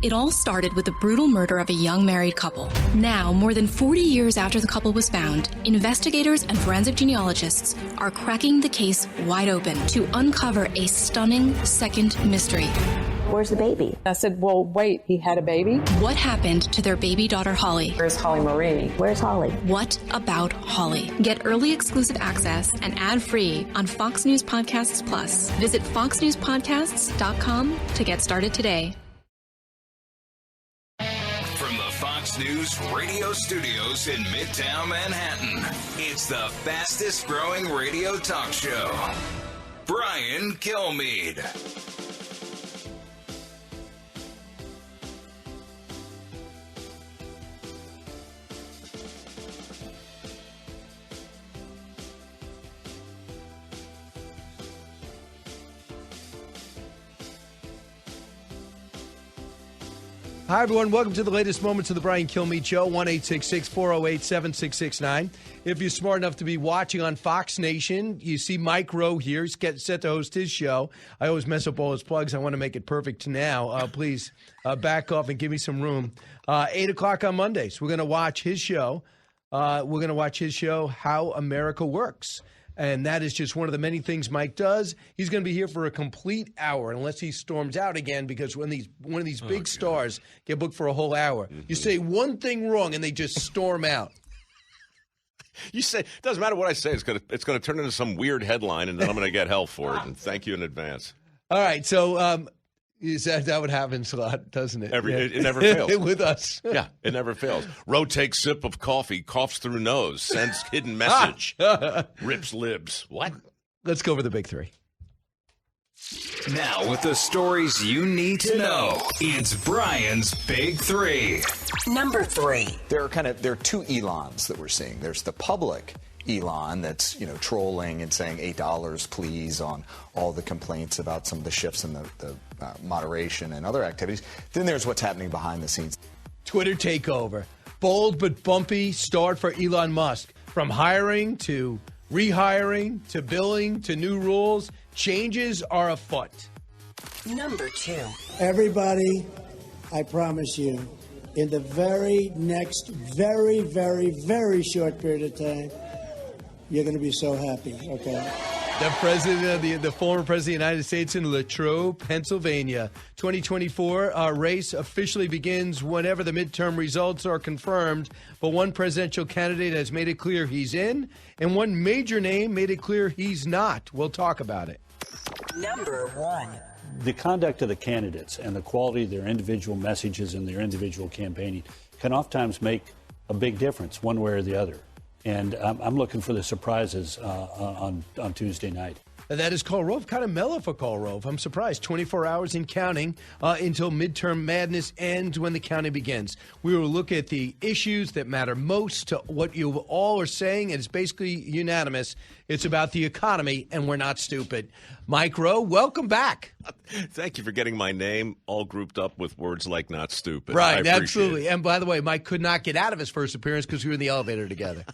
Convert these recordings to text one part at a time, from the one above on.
It all started with the brutal murder of a young married couple. Now, more than 40 years after the couple was found, investigators and forensic genealogists are cracking the case wide open to uncover a stunning second mystery. Where's the baby? I said, well, wait, he had a baby? What happened to their baby daughter, Holly? Where's Holly Marie? Where's Holly? What about Holly? Get early exclusive access and ad-free on Fox News Podcasts Plus. Visit foxnewspodcasts.com to get started today. From the Fox News radio studios in Midtown Manhattan, it's the fastest growing radio talk show. Brian Kilmeade. Hi, everyone. Welcome to the latest moments of the Brian Kilmeade Show, 1-866-408-7669. If you're smart enough to be watching on Fox Nation, you see Mike Rowe here. He's set to host his show. I always mess up all his plugs. I want to make it perfect now. Please back off and give me some room. 8 o'clock on Mondays, we're going to watch his show. How America Works. And that is just one of the many things Mike does. He's going to be here for a complete hour unless he storms out again, because when one of these big stars get booked for a whole hour, you say one thing wrong and they just storm out. You say, it doesn't matter what I say, it's going to turn into some weird headline, and then I'm going to get hell for it. And thank you in advance. All right, so that would happen a lot, doesn't it? It never fails. With us. Yeah, it never fails. Rowe takes sip of coffee, coughs through nose, sends hidden message, rips libs. What? Let's go over the big three. Now, with the stories you need to know, it's Brian's Big Three. Number 3. There are two Elons that we're seeing. There's the public Elon that's, trolling and saying $8 please on all the complaints about some of the shifts in the moderation and other activities. Then there's what's happening behind the scenes. Twitter takeover. Bold but bumpy start for Elon Musk. From hiring to rehiring to billing to new rules, changes are afoot. Number 2. Everybody, I promise you, in the very next very, very, very short period of time, you're going to be so happy, okay? The former president of the United States in Latrobe, Pennsylvania. 2024 race officially begins whenever the midterm results are confirmed. But one presidential candidate has made it clear he's in, and one major name made it clear he's not. We'll talk about it. Number 1. The conduct of the candidates and the quality of their individual messages and their individual campaigning can oftentimes make a big difference one way or the other. And I'm looking for the surprises on Tuesday night. And that is Karl Rove. Kind of mellow for Karl Rove. I'm surprised. 24 hours in counting until midterm madness ends when the counting begins. We will look at the issues that matter most to what you all are saying, and it's basically unanimous. It's about the economy, and we're not stupid. Mike Rowe, welcome back. Thank you for getting my name all grouped up with words like not stupid. Right, absolutely. And by the way, Mike could not get out of his first appearance because we were in the elevator together.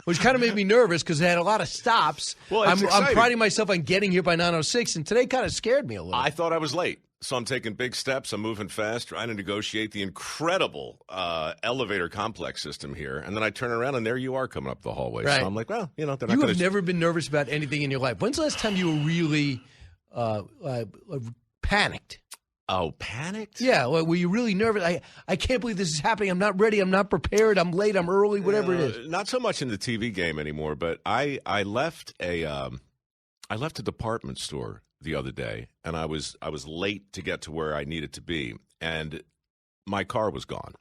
Which kind of made me nervous because I had a lot of stops. Well, I'm priding myself on getting here by 9:06, and today kind of scared me a little. I thought I was late, so I'm taking big steps. I'm moving fast, trying to negotiate the incredible elevator complex system here. And then I turn around, and there you are coming up the hallway. Right. So I'm like, well, they're not going to... You have never been nervous about anything in your life. When's the last time you were really panicked? Oh, panicked? Yeah, well, were you really nervous? I can't believe this is happening. I'm not ready. I'm not prepared. I'm late. I'm early. Whatever it is. Not so much in the TV game anymore. But I left a department store the other day, and I was late to get to where I needed to be, and my car was gone.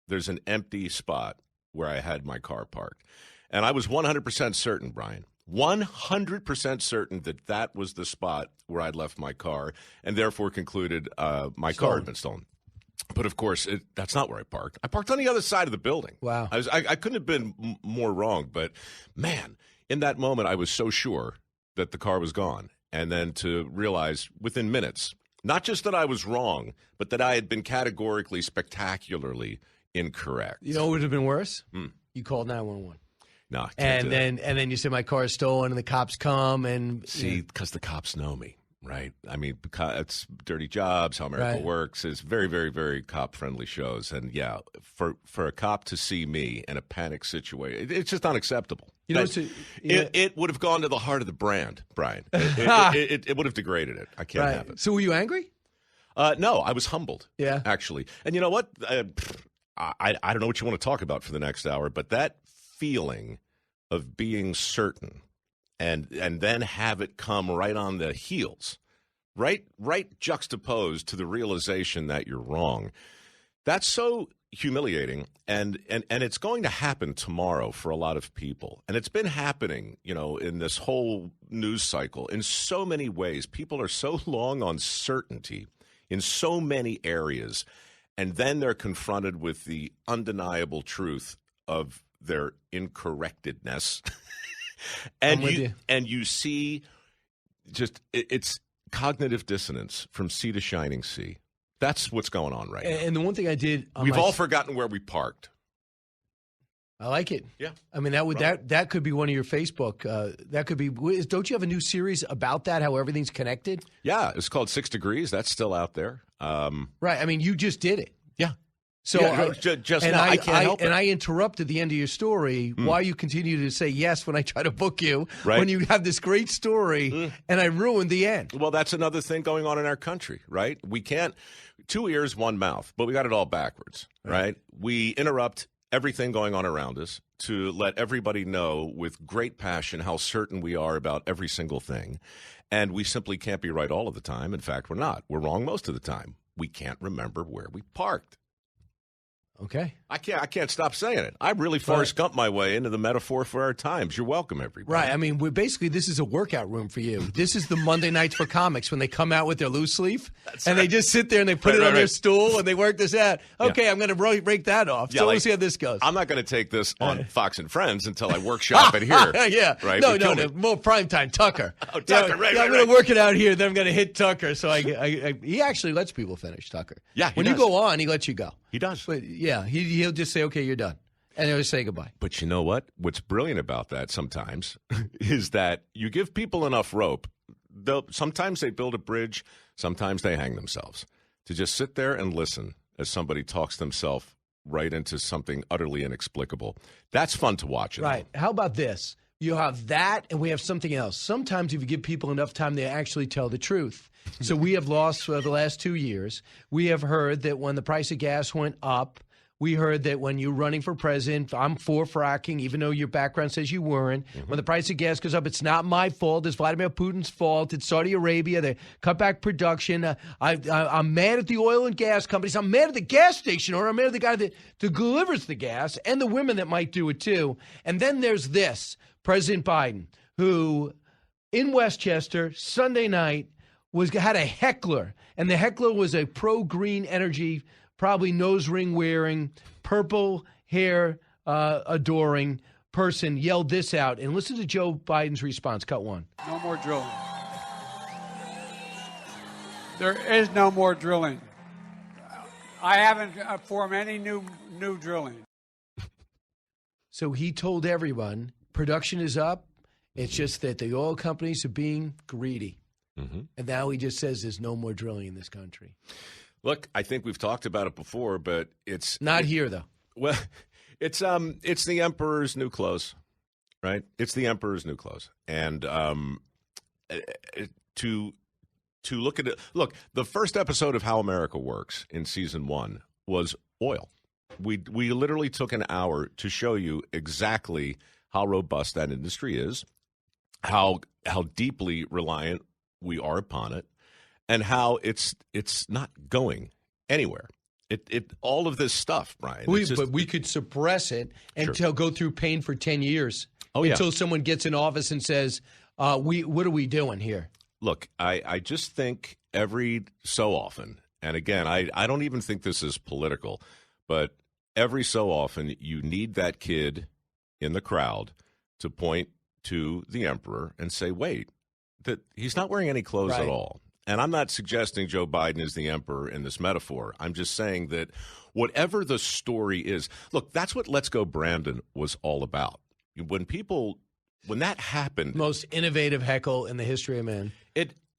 There's an empty spot where I had my car parked, and I was 100% certain, Brian. 100% certain that was the spot where I'd left my car, and therefore concluded my car had been stolen. But of course, that's not where I parked. I parked on the other side of the building. Wow. I couldn't have been more wrong. But man, in that moment, I was so sure that the car was gone, and then to realize within minutes, not just that I was wrong, but that I had been categorically, spectacularly incorrect. You know what would have been worse? You called 911. No, and then you say my car is stolen, and the cops come and see, because the cops know me. Right. I mean, it's Dirty Jobs, How America Works. It's very, very, very cop-friendly shows. And, yeah, for a cop to see me in a panic situation, it's just unacceptable. You know, it would have gone to the heart of the brand, Brian. It would have degraded it. I can't have it. So were you angry? No, I was humbled, actually. And you know what? I don't know what you want to talk about for the next hour, but that feeling of being certain and then have it come right on the heels, right juxtaposed to the realization that you're wrong. That's so humiliating, and it's going to happen tomorrow for a lot of people. And it's been happening, in this whole news cycle in so many ways. People are so long on certainty in so many areas, and then they're confronted with the undeniable truth of their incorrectedness. And you see just it's cognitive dissonance from sea to shining sea. That's what's going on right now. And the one thing I did, we've all forgotten where we parked. I like it. Yeah, I mean that could be one of your Facebook. That could be. Don't you have a new series about that? How everything's connected? Yeah, it's called 6 Degrees. That's still out there. Right. I mean, you just did it. Yeah. So I can't help it. And I interrupted the end of your story while you continue to say yes when I try to book you. Right. When you have this great story, and I ruined the end. Well, that's another thing going on in our country, right? We can't 2 ears, 1 mouth, but we got it all backwards, right? We interrupt everything going on around us to let everybody know with great passion how certain we are about every single thing. And we simply can't be right all of the time. In fact, we're not. We're wrong most of the time. We can't remember where we parked. Okay. I can't stop saying it. I really Forrest Gump my way into the metaphor for our times. You're welcome, everybody. Right. I mean, basically, this is a workout room for you. This is the Monday nights for comics when they come out with their loose sleeve and they just sit there and they put it on their stool and they work this out. Okay, I'm going to break that off. So we'll see how this goes. I'm not going to take this on Fox and Friends until I workshop it here. Yeah. Right? No, more primetime Tucker. Oh, Tucker, right. I'm going to work it out here, then I'm going to hit Tucker. So he actually lets people finish, Tucker. Yeah, when you go on, he lets you go. He does. But yeah, he'll just say, okay, you're done. And he'll say goodbye. But you know what? What's brilliant about that sometimes is that you give people enough rope. Sometimes they build a bridge. Sometimes they hang themselves. To just sit there and listen as somebody talks themselves right into something utterly inexplicable. That's fun to watch. Right. How about this? You have that, and we have something else. Sometimes if you give people enough time, they actually tell the truth. So we have lost for the last 2 years. We have heard that when the price of gas went up, we heard that when you're running for president, I'm for fracking, even though your background says you weren't. When the price of gas goes up, it's not my fault. It's Vladimir Putin's fault. It's Saudi Arabia. They cut back production. I'm mad at the oil and gas companies. I'm mad at the gas station owner. I'm mad at the guy that delivers the gas and the women that might do it too. And then there's this, President Biden, who in Westchester, Sunday night, had a heckler. And the heckler was a pro-green energy, probably nose ring wearing, purple hair adoring person yelled this out. And listen to Joe Biden's response. Cut 1. No more drilling. There is no more drilling. I haven't formed any new drilling. So he told everyone production is up. It's just that the oil companies are being greedy. And now he just says there's no more drilling in this country. Look, I think we've talked about it before, but it's not here though. Well, it's the emperor's new clothes, right? It's the emperor's new clothes, and to look at it. Look, the first episode of How America Works in season 1 was oil. We literally took an hour to show you exactly how robust that industry is, how deeply reliant we are upon it, and how it's not going anywhere. It all of this stuff, Brian. But we could suppress it until go through pain for 10 years. Until someone gets in office and says, what are we doing here? Look, I just think every so often, and again, I don't even think this is political, but every so often you need that kid in the crowd to point to the emperor and say, wait, that he's not wearing any clothes at all. And I'm not suggesting Joe Biden is the emperor in this metaphor. I'm just saying that whatever the story is, look, that's what Let's Go Brandon was all about. When that happened. Most innovative heckle in the history of man.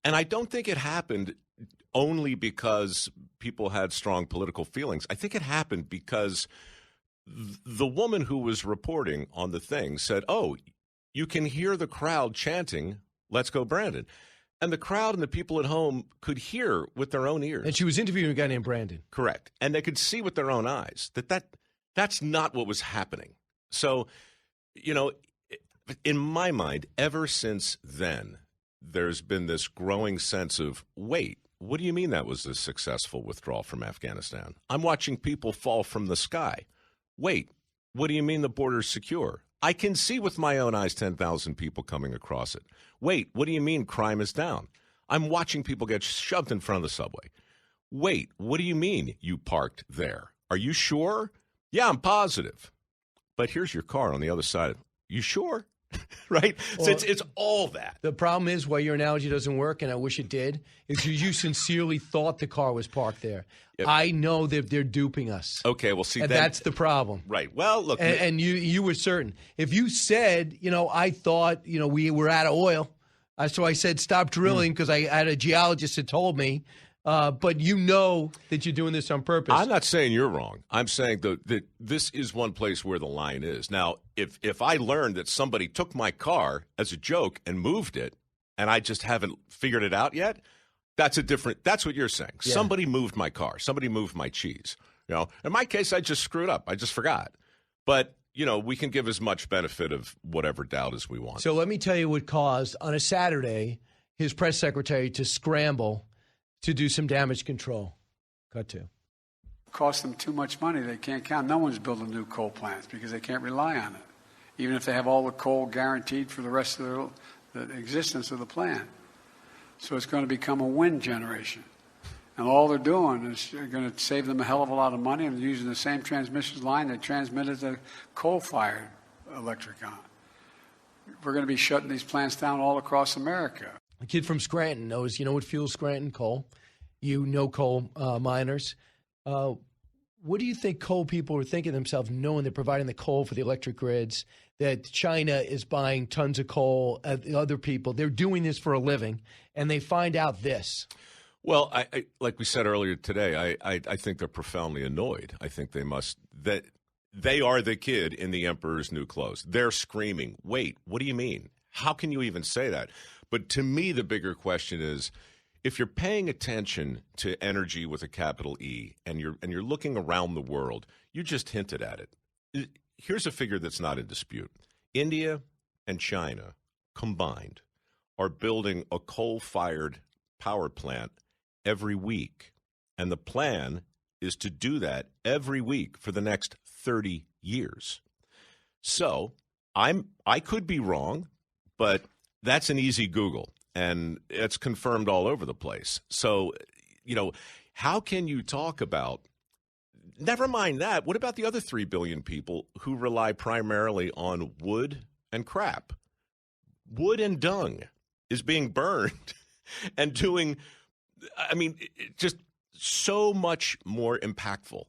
And I don't think it happened only because people had strong political feelings. I think it happened because the woman who was reporting on the thing said, oh, you can hear the crowd chanting, "Let's go, Brandon." And the crowd and the people at home could hear with their own ears. And she was interviewing a guy named Brandon. Correct. And they could see with their own eyes that's not what was happening. So, in my mind, ever since then, there's been this growing sense of, wait, what do you mean that was a successful withdrawal from Afghanistan? I'm watching people fall from the sky. Wait, what do you mean the border's secure? I can see with my own eyes 10,000 people coming across it. Wait, what do you mean crime is down? I'm watching people get shoved in front of the subway. Wait, what do you mean you parked there? Are you sure? Yeah, I'm positive. But here's your car on the other side. You sure? Right? Well, So it's all that. The problem is why your analogy doesn't work, and I wish it did, is you sincerely thought the car was parked there. Yep. I know that they're duping us. Okay, well, see, and then, that's the problem. Right. Well, look. And you were certain. If you said, I thought, we were out of oil, so I said stop drilling because I had a geologist that told me, but you know that you're doing this on purpose. I'm not saying you're wrong. I'm saying that this is one place where the line is. Now, if I learned that somebody took my car as a joke and moved it, and I just haven't figured it out yet, that's what you're saying. Yeah. Somebody moved my car. Somebody moved my cheese. In my case, I just screwed up. I just forgot. But, we can give as much benefit of whatever doubt as we want. So let me tell you what caused, on a Saturday, his press secretary to scramble to do some damage control. Cut to. Cost them too much money. They can't count. No one's building new coal plants because they can't rely on it, even if they have all the coal guaranteed for the rest of the existence of the plant. So it's going to become a wind generation. And all they're doing is going to save them a hell of a lot of money and using the same transmission line that transmitted the coal-fired electric on. We're going to be shutting these plants down all across America. A kid from Scranton knows, what fuels Scranton? Coal. Coal miners. What do you think coal people are thinking to themselves, knowing they're providing the coal for the electric grids, that China is buying tons of coal, other people, they're doing this for a living, and they find out this? Well, I like we said earlier today, I think they're profoundly annoyed. I think that they are the kid in the emperor's new clothes. They're screaming, wait, what do you mean? How can you even say that? But to me, the bigger question is, if you're paying attention to energy with a capital E and you're looking around the world, you just hinted at it. Here's a figure that's not in dispute. India and China combined are building a coal-fired power plant every week. And the plan is to do that every week for the next 30 years. So I could be wrong, but that's an easy Google. And it's confirmed all over the place. So, how can you talk about, never mind that, what about the other 3 billion people who rely primarily on wood and crap? Wood and dung is being burned and doing, just so much more impactful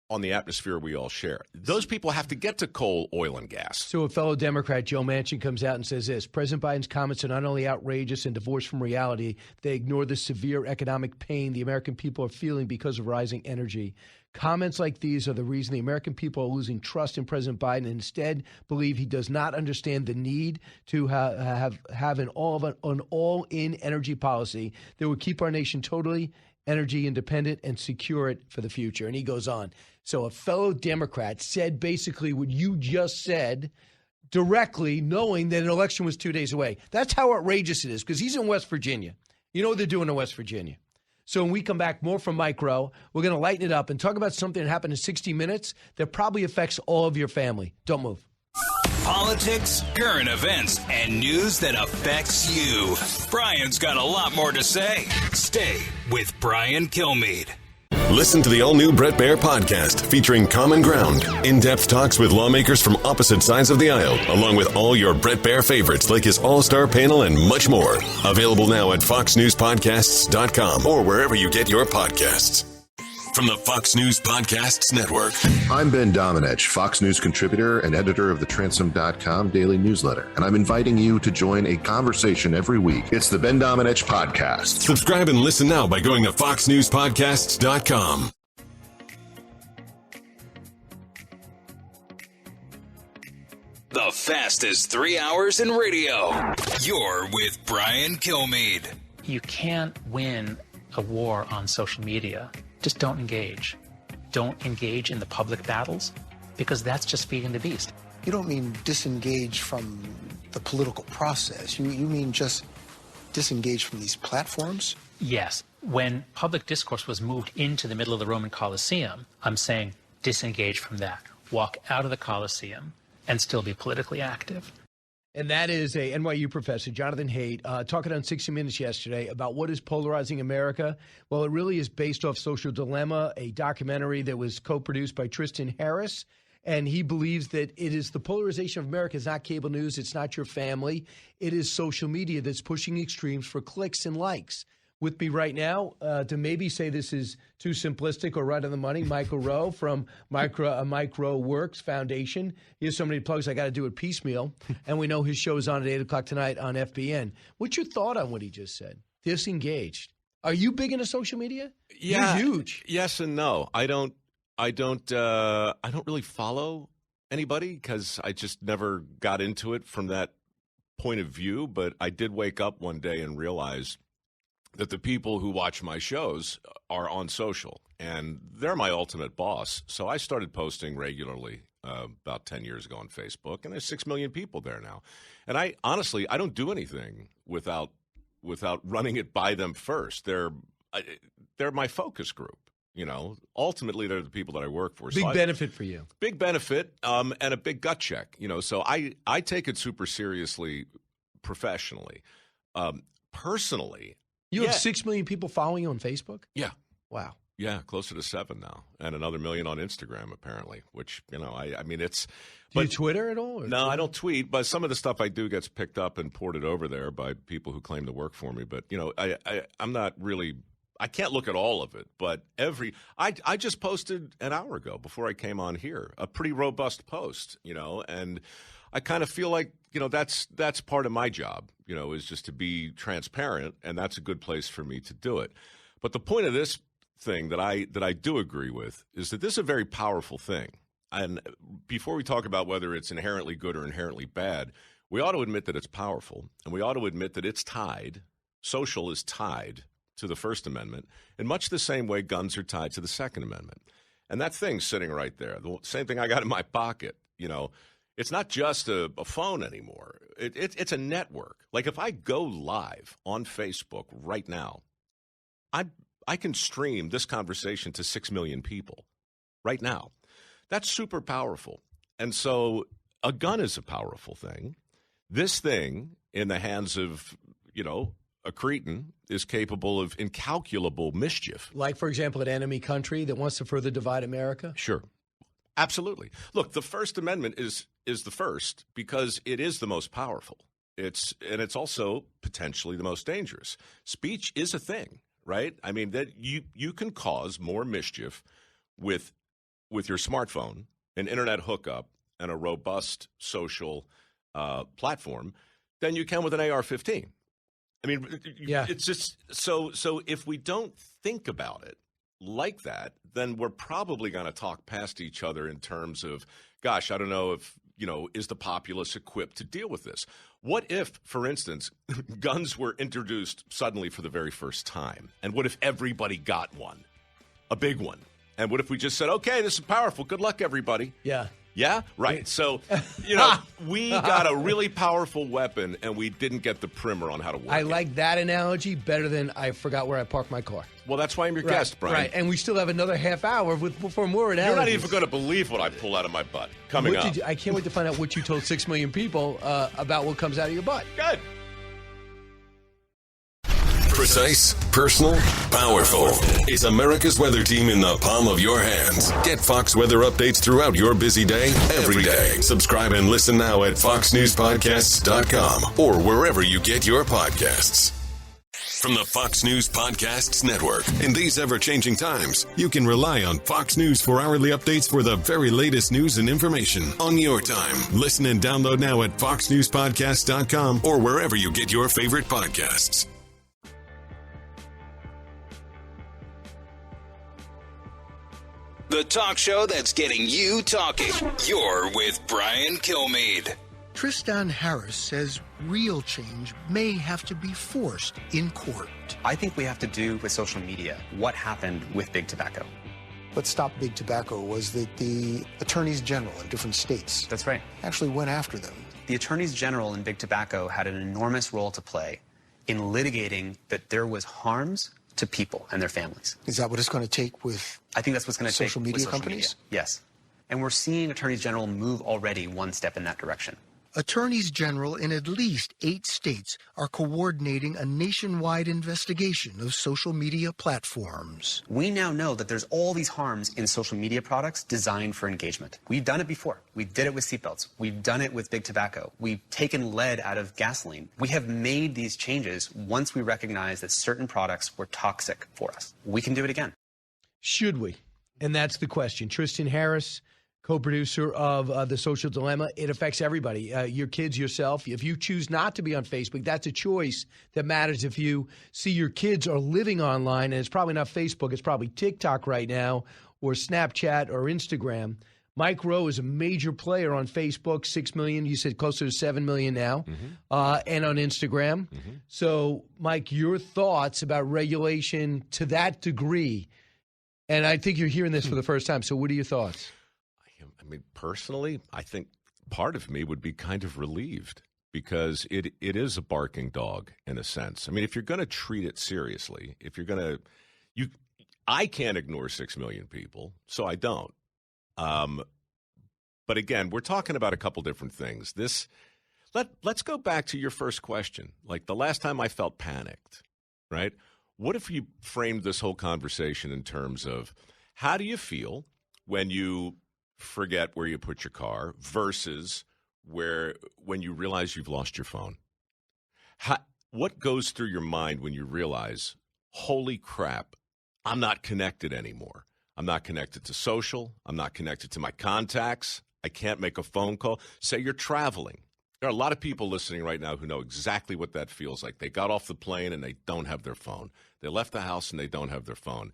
on the atmosphere we all share. Those people have to get to coal, oil, and gas. So a fellow Democrat, Joe Manchin, comes out and says this: President Biden's comments are not only outrageous and divorced from reality, they ignore the severe economic pain the American people are feeling because of rising energy. Comments like these are the reason the American people are losing trust in President Biden and instead believe he does not understand the need to have an all-in energy policy that would keep our nation totally energy independent and secure it for the future. And he goes on. So a fellow Democrat said basically what you just said directly, knowing that an election was 2 days away. That's how outrageous it is, because he's in West Virginia. You know what they're doing in West Virginia. So when we come back, more from Mike Rowe, we're going to lighten it up and talk about something that happened in 60 Minutes that probably affects all of your family. Don't move. Politics, current events, and news that affects you. Brian's got a lot more to say. Stay with Brian Kilmeade. Listen to the all-new Bret Baier podcast featuring Common Ground, in-depth talks with lawmakers from opposite sides of the aisle, along with all your Bret Baier favorites like his all-star panel and much more. Available now at foxnewspodcasts.com or wherever you get your podcasts. from the Fox News Podcasts Network. I'm Ben Domenech, Fox News contributor and editor of the Transom.com daily newsletter, and I'm inviting you to join a conversation every week. It's the Ben Domenech Podcast. Subscribe and listen now by going to foxnewspodcasts.com. The fastest 3 hours in radio. You're with Brian Kilmeade. You can't win a war on social media. Just don't engage. Don't engage in the public battles, because that's just feeding the beast. You don't mean disengage from the political process. You mean just disengage from these platforms? Yes. When public discourse was moved into the middle of the Roman Colosseum, I'm saying disengage from that. Walk out of the Colosseum and still be politically active. And that is a NYU professor, Jonathan Haidt, talking on 60 Minutes yesterday about what is polarizing America. Well, it really is based off Social Dilemma, a documentary that was co-produced by Tristan Harris. And he believes that it is the polarization of America is not cable news. It's not your family. It is social media that's pushing extremes for clicks and likes. With me right now, to maybe say this is too simplistic or right on the money, Michael Rowe from Micro Works Foundation. He has so many plugs, I got to do it piecemeal. And we know his show is on at 8 o'clock tonight on FBN. What's your thought on what he just said? Disengaged. Are you big into social media? Yeah, you're huge. Yes and no. I don't really follow anybody because I just never got into it from that point of view. But I did wake up one day and realize that the people who watch my shows are on social, and they're my ultimate boss. So I started posting regularly about 10 years ago on Facebook, and there's 6 million people there now. And I honestly don't do anything without running it by them first. They're my focus group. You know, ultimately, they're the people that I work for. Big benefit for you. Big benefit, and a big gut check. You know, so I take it super seriously professionally. Personally, you have 6 million people following you on Facebook? Yeah. Wow. Yeah, closer to 7 now, and another million on Instagram apparently. Which I mean, it's. Do you Twitter at all? No, I don't tweet, but some of the stuff I do gets picked up and ported over there by people who claim to work for me. But I'm not really. I can't look at all of it, but I just posted an hour ago before I came on here a pretty robust post, and I kind of feel like, that's part of my job, is just to be transparent, and that's a good place for me to do it. But the point of this thing that I do agree with is that this is a very powerful thing. And before we talk about whether it's inherently good or inherently bad, we ought to admit that it's powerful, and we ought to admit that it's tied. Social is tied to the First Amendment in much the same way guns are tied to the Second Amendment. And that thing's sitting right there, the same thing I got in my pocket, It's not just a phone anymore. It's a network. Like if I go live on Facebook right now, I can stream this conversation to 6 million people right now. That's super powerful. And so a gun is a powerful thing. This thing in the hands of, a cretin is capable of incalculable mischief. Like, for example, an enemy country that wants to further divide America? Sure. Absolutely. Look, the First Amendment is the first because it is the most powerful. It's also potentially the most dangerous. Speech is a thing, right? I mean, that you can cause more mischief with your smartphone, an internet hookup, and a robust social platform than you can with an AR-15. I mean, yeah. It's just so if we don't think about it like that, then we're probably going to talk past each other in terms of, gosh, I don't know if, is the populace equipped to deal with this? What if, for instance, guns were introduced suddenly for the very first time? And what if everybody got one, a big one? And what if we just said, okay, this is powerful. Good luck, everybody. Yeah. Yeah, right. So, we got a really powerful weapon, and we didn't get the primer on how to work I like that analogy better than I forgot where I parked my car. Well, that's why I'm your guest, Brian. Right, and we still have another half hour for more analogies. You're not even going to believe what I pull out of my butt coming up. I can't wait to find out what you told 6 million people about what comes out of your butt. Good. Precise, personal, powerful. It's America's weather team in the palm of your hands. Get Fox weather updates throughout your busy day, every day. Subscribe and listen now at foxnewspodcasts.com or wherever you get your podcasts. From the Fox News Podcasts Network. In these ever-changing times, you can rely on Fox News for hourly updates for the very latest news and information on your time. Listen and download now at foxnewspodcast.com or wherever you get your favorite podcasts. The talk show that's getting you talking. You're with Brian Kilmeade. Tristan Harris says real change may have to be forced in court. I think we have to do with social media what happened with big tobacco. What stopped big tobacco was that the attorneys general in different states That's right. actually went after them. The attorneys general in big tobacco had an enormous role to play in litigating that there was harms to people and their families. Is that what it's going to take with I think that's what's going to take social with media social companies? media. Yes. And we're seeing attorneys general move already one step in that direction. Attorneys general in at least 8 states are coordinating a nationwide investigation of social media platforms. We now know that there's all these harms in social media products designed for engagement. We've done it before. We did it with seatbelts. We've done it with big tobacco. We've taken lead out of gasoline. We have made these changes once we recognize that certain products were toxic for us. We can do it again. Should we? And that's the question. Tristan Harris, co-producer of The Social Dilemma. It affects everybody, your kids, yourself. If you choose not to be on Facebook, that's a choice that matters. If you see your kids are living online, and it's probably not Facebook, it's probably TikTok right now, or Snapchat or Instagram. Mike Rowe is a major player on Facebook, 6 million. You said closer to 7 million now, and on Instagram. So, Mike, your thoughts about regulation to that degree? And I think you're hearing this for the first time. So what are your thoughts? I mean, personally, I think part of me would be kind of relieved because it is a barking dog in a sense. I mean, if you're going to treat it seriously, if you're going to I can't ignore 6 million people, so I don't. But again, we're talking about a couple different things. Let's go back to your first question. Like the last time I felt panicked, right? What if you framed this whole conversation in terms of how do you feel when you forget where you put your car versus when you realize you've lost your phone? What goes through your mind when you realize, holy crap, I'm not connected anymore. I'm not connected to social. I'm not connected to my contacts. I can't make a phone call. Say you're traveling. There are a lot of people listening right now who know exactly what that feels like. They got off the plane and they don't have their phone. They left the house and they don't have their phone.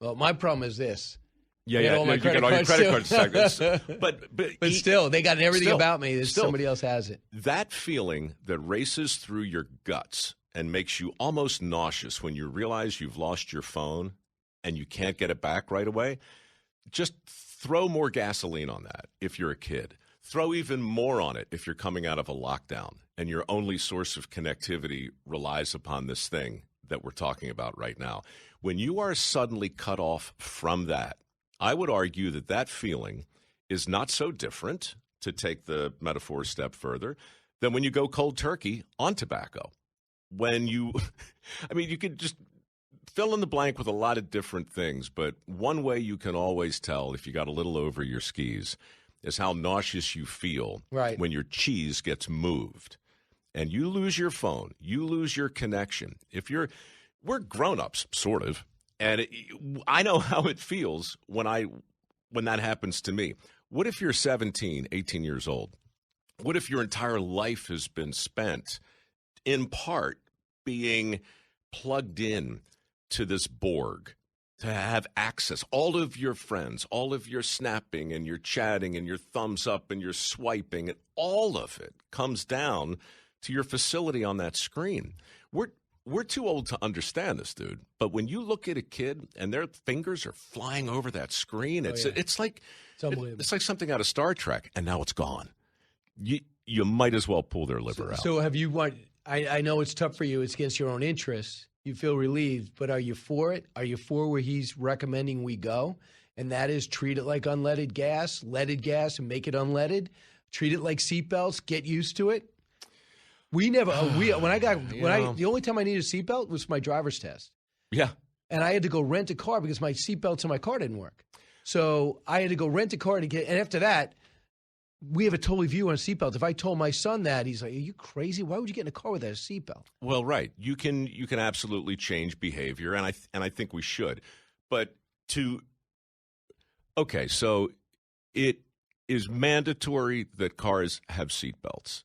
Well, my problem is this. Yeah, you get all your credit cards. But still, they got everything about me. Somebody else has it. That feeling that races through your guts and makes you almost nauseous when you realize you've lost your phone and you can't get it back right away, just throw more gasoline on that if you're a kid. Throw even more on it if you're coming out of a lockdown and your only source of connectivity relies upon this thing that we're talking about right now. When you are suddenly cut off from that, I would argue that feeling is not so different, to take the metaphor a step further, than when you go cold turkey on tobacco. You could just fill in the blank with a lot of different things, but one way you can always tell if you got a little over your skis is how nauseous you feel when your cheese gets moved. And you lose your phone, you lose your connection. We're grown-ups, sort of. And I know how it feels when that happens to me. What if you're 17, 18 years old? What if your entire life has been spent, in part, being plugged in to this Borg, to have access, all of your friends, all of your snapping and your chatting and your thumbs up and your swiping, and all of it comes down to your facility on that screen. We're too old to understand this, dude. But when you look at a kid and their fingers are flying over that screen, it's like something out of Star Trek, and now it's gone. You might as well pull their liver out. So have you I know it's tough for you. It's against your own interests. You feel relieved, but are you for it? Are you for where he's recommending we go? And that is treat it like unleaded gas, leaded gas, and make it unleaded. Treat it like seatbelts. Get used to it. The only time I needed a seatbelt was my driver's test. Yeah. And I had to go rent a car because my seatbelts in my car didn't work. So I had to go rent a car and after that, we have a totally view on seatbelts. If I told my son that, he's like, "Are you crazy? Why would you get in a car without a seatbelt?" Well, right. You can absolutely change behavior, and I think we should. But so it is mandatory that cars have seatbelts.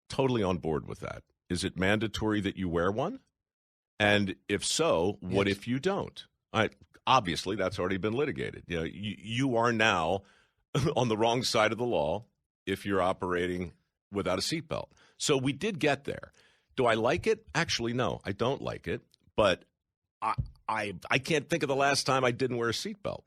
Totally on board with that. Is it mandatory that you wear one? And if so, what if you don't? Obviously, that's already been litigated. You know, you are now on the wrong side of the law if you're operating without a seatbelt. So we did get there. Do I like it? Actually, no, I don't like it. But I can't think of the last time I didn't wear a seatbelt.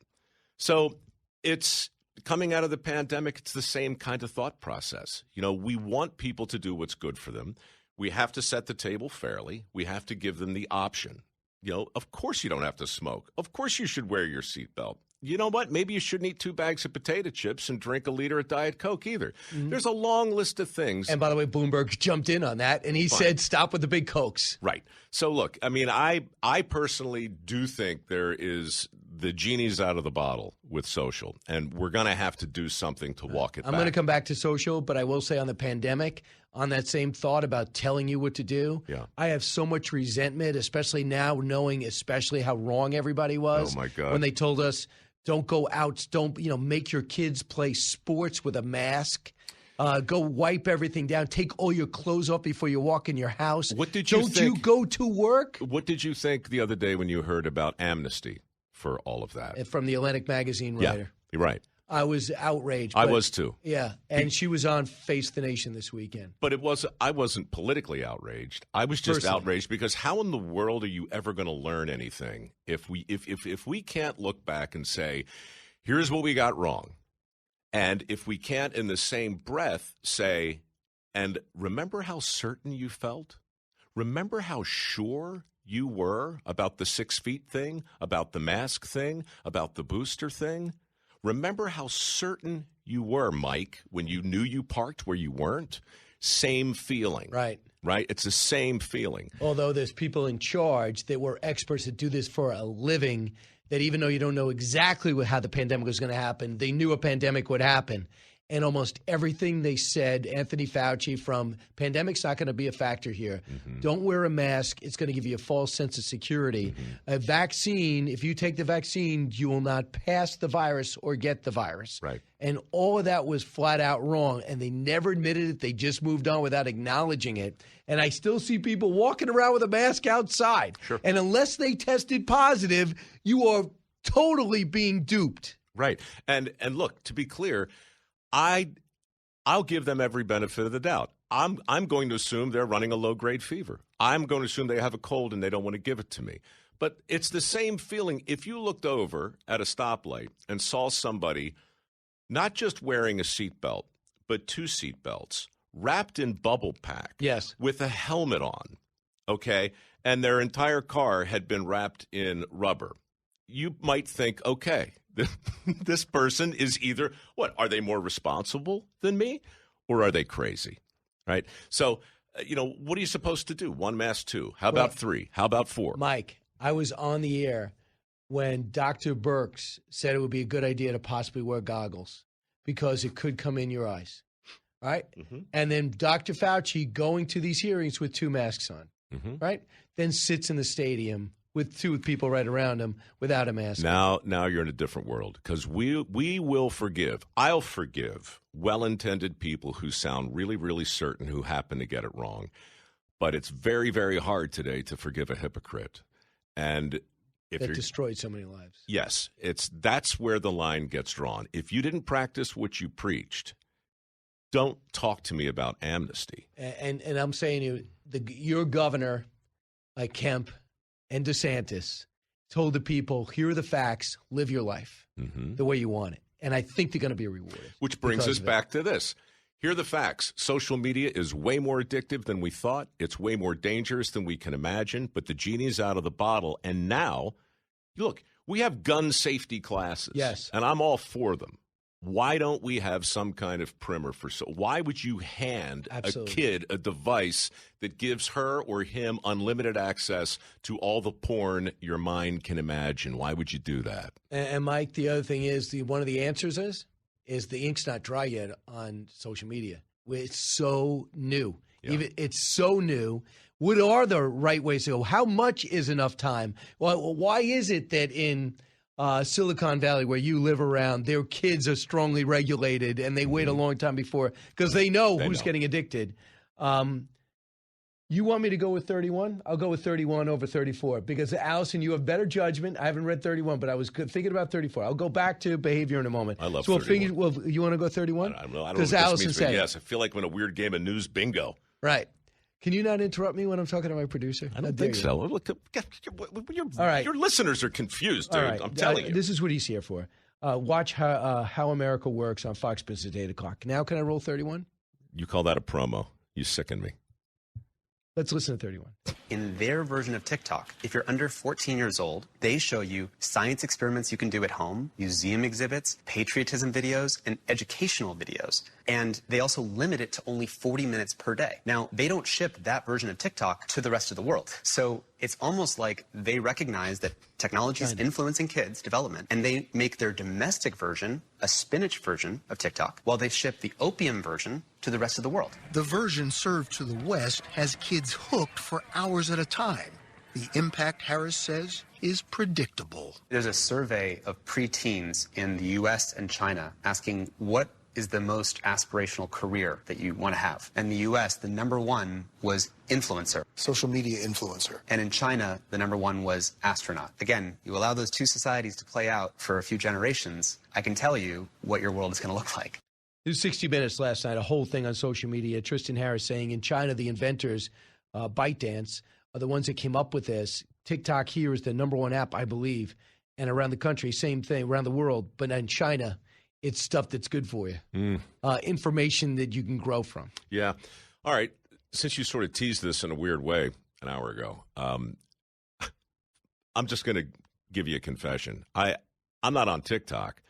So it's coming out of the pandemic, it's the same kind of thought process. You know, we want people to do what's good for them. We have to set the table fairly. We have to give them the option. You know, of course you don't have to smoke. Of course you should wear your seatbelt. You know what? Maybe you shouldn't eat 2 bags of potato chips and drink a liter of Diet Coke either. Mm-hmm. There's a long list of things. And by the way, Bloomberg jumped in on that, and he said, stop with the big Cokes. Right. So, look, I mean, I personally do think there is the genie's out of the bottle with social, and we're going to have to do something to walk it back. I'm going to come back to social, but I will say on the pandemic, on that same thought about telling you what to do, I have so much resentment, especially now knowing especially how wrong everybody was. Oh, my God. When they told us, don't go out, don't make your kids play sports with a mask. Go wipe everything down. Take all your clothes off before you walk in your house. What did you think? Don't you go to work? What did you think the other day when you heard about amnesty for all of that? From the Atlantic magazine writer. Yeah, you're right. I was outraged. I was too. Yeah, and she was on Face the Nation this weekend. But I wasn't politically outraged. I was just outraged because how in the world are you ever going to learn anything if we can't look back and say, here's what we got wrong? And if we can't in the same breath say, and remember how certain you felt? Remember how sure you were about the 6 feet thing, about the mask thing, about the booster thing? Remember how certain you were, Mike, when you knew you parked where you weren't? Same feeling. Right. Right? It's the same feeling. Although there's people in charge that were experts that do this for a living, that even though you don't know exactly how the pandemic was going to happen, they knew a pandemic would happen. And almost everything they said, Anthony Fauci, from pandemic's not going to be a factor here. Mm-hmm. Don't wear a mask. It's going to give you a false sense of security. Mm-hmm. A vaccine, if you take the vaccine, you will not pass the virus or get the virus. Right. And all of that was flat out wrong. And they never admitted it. They just moved on without acknowledging it. And I still see people walking around with a mask outside. Sure. And unless they tested positive, you are totally being duped. Right. And look, to be clear, I'll give them every benefit of the doubt. I'm going to assume they're running a low-grade fever. I'm going to assume they have a cold and they don't want to give it to me. But it's the same feeling if you looked over at a stoplight and saw somebody not just wearing a seatbelt, but 2 seatbelts, wrapped in bubble pack, yes, with a helmet on, okay, and their entire car had been wrapped in rubber. You might think, okay, this person is either, are they more responsible than me, or are they crazy, right? So, what are you supposed to do? 1 mask, 2. How about 3? How about 4? Mike, I was on the air when Dr. Birx said it would be a good idea to possibly wear goggles because it could come in your eyes, right? Mm-hmm. And then Dr. Fauci going to these hearings with 2 masks on, right? Then sits in the stadium with 2 people right around him without a mask. Now you're in a different world because we will forgive. I'll forgive well-intended people who sound really, really certain who happen to get it wrong. But it's very, very hard today to forgive a hypocrite. And if that destroyed so many lives. Yes, that's where the line gets drawn. If you didn't practice what you preached, don't talk to me about amnesty. And I'm saying to you, your governor, like Kemp, and DeSantis told the people, here are the facts, live your life the way you want it. And I think they're going to be rewarded. Which brings us back to this. Here are the facts. Social media is way more addictive than we thought. It's way more dangerous than we can imagine. But the genie's out of the bottle. And now, look, we have gun safety classes. Yes. And I'm all for them. Why don't we have some kind of primer for why would you hand a kid a device that gives her or him unlimited access to all the porn your mind can imagine? Why would you do that? And Mike, the other thing is one of the answers is the ink's not dry yet on social media. It's so new. It's so new. What are the right ways to go? How much is enough time? Well, why is it that in Silicon Valley, where you live around, their kids are strongly regulated and they wait a long time before because they know who's getting addicted? You want me to go with 31? I'll go with 31 over 34 because, Allison, you have better judgment. I haven't read 31, but I was thinking about 34. I'll go back to behavior in a moment. I love so 31. You want to go 31? I don't know what Because this Allison means, said yes. I feel like I'm in a weird game of news bingo. Right. Can you not interrupt me when I'm talking to my producer? I don't think so. Look, your listeners are confused, dude. Right. I'm telling you. This is what he's here for. Watch How America Works on Fox Business at 8 o'clock. Now can I roll 31? You call that a promo. You sicken me. Let's listen to 31. In their version of TikTok, if you're under 14 years old, they show you science experiments you can do at home, museum exhibits, patriotism videos, and educational videos. And they also limit it to only 40 minutes per day. Now, they don't ship that version of TikTok to the rest of the world. So it's almost like they recognize that technology is influencing kids' development, and they make their domestic version a spinach version of TikTok, while they ship the opium version to the rest of the world. The version served to the West has kids hooked for hours at a time. The impact, Harris says, is predictable. There's a survey of preteens in the U.S. and China asking what is the most aspirational career that you want to have. In the U.S., the number one was influencer. Social media influencer. And in China, the number one was astronaut. Again, you allow those two societies to play out for a few generations, I can tell you what your world is going to look like. There's 60 Minutes last night, a whole thing on social media. Tristan Harris saying in China, the inventors, ByteDance, are the ones that came up with this. TikTok here is the number one app, I believe. And around the country, same thing, around the world. But in China, it's stuff that's good for you. Information that you can grow from. Yeah. All right. Since you sort of teased this in a weird way an hour ago, I'm just going to give you a confession. I'm not on TikTok,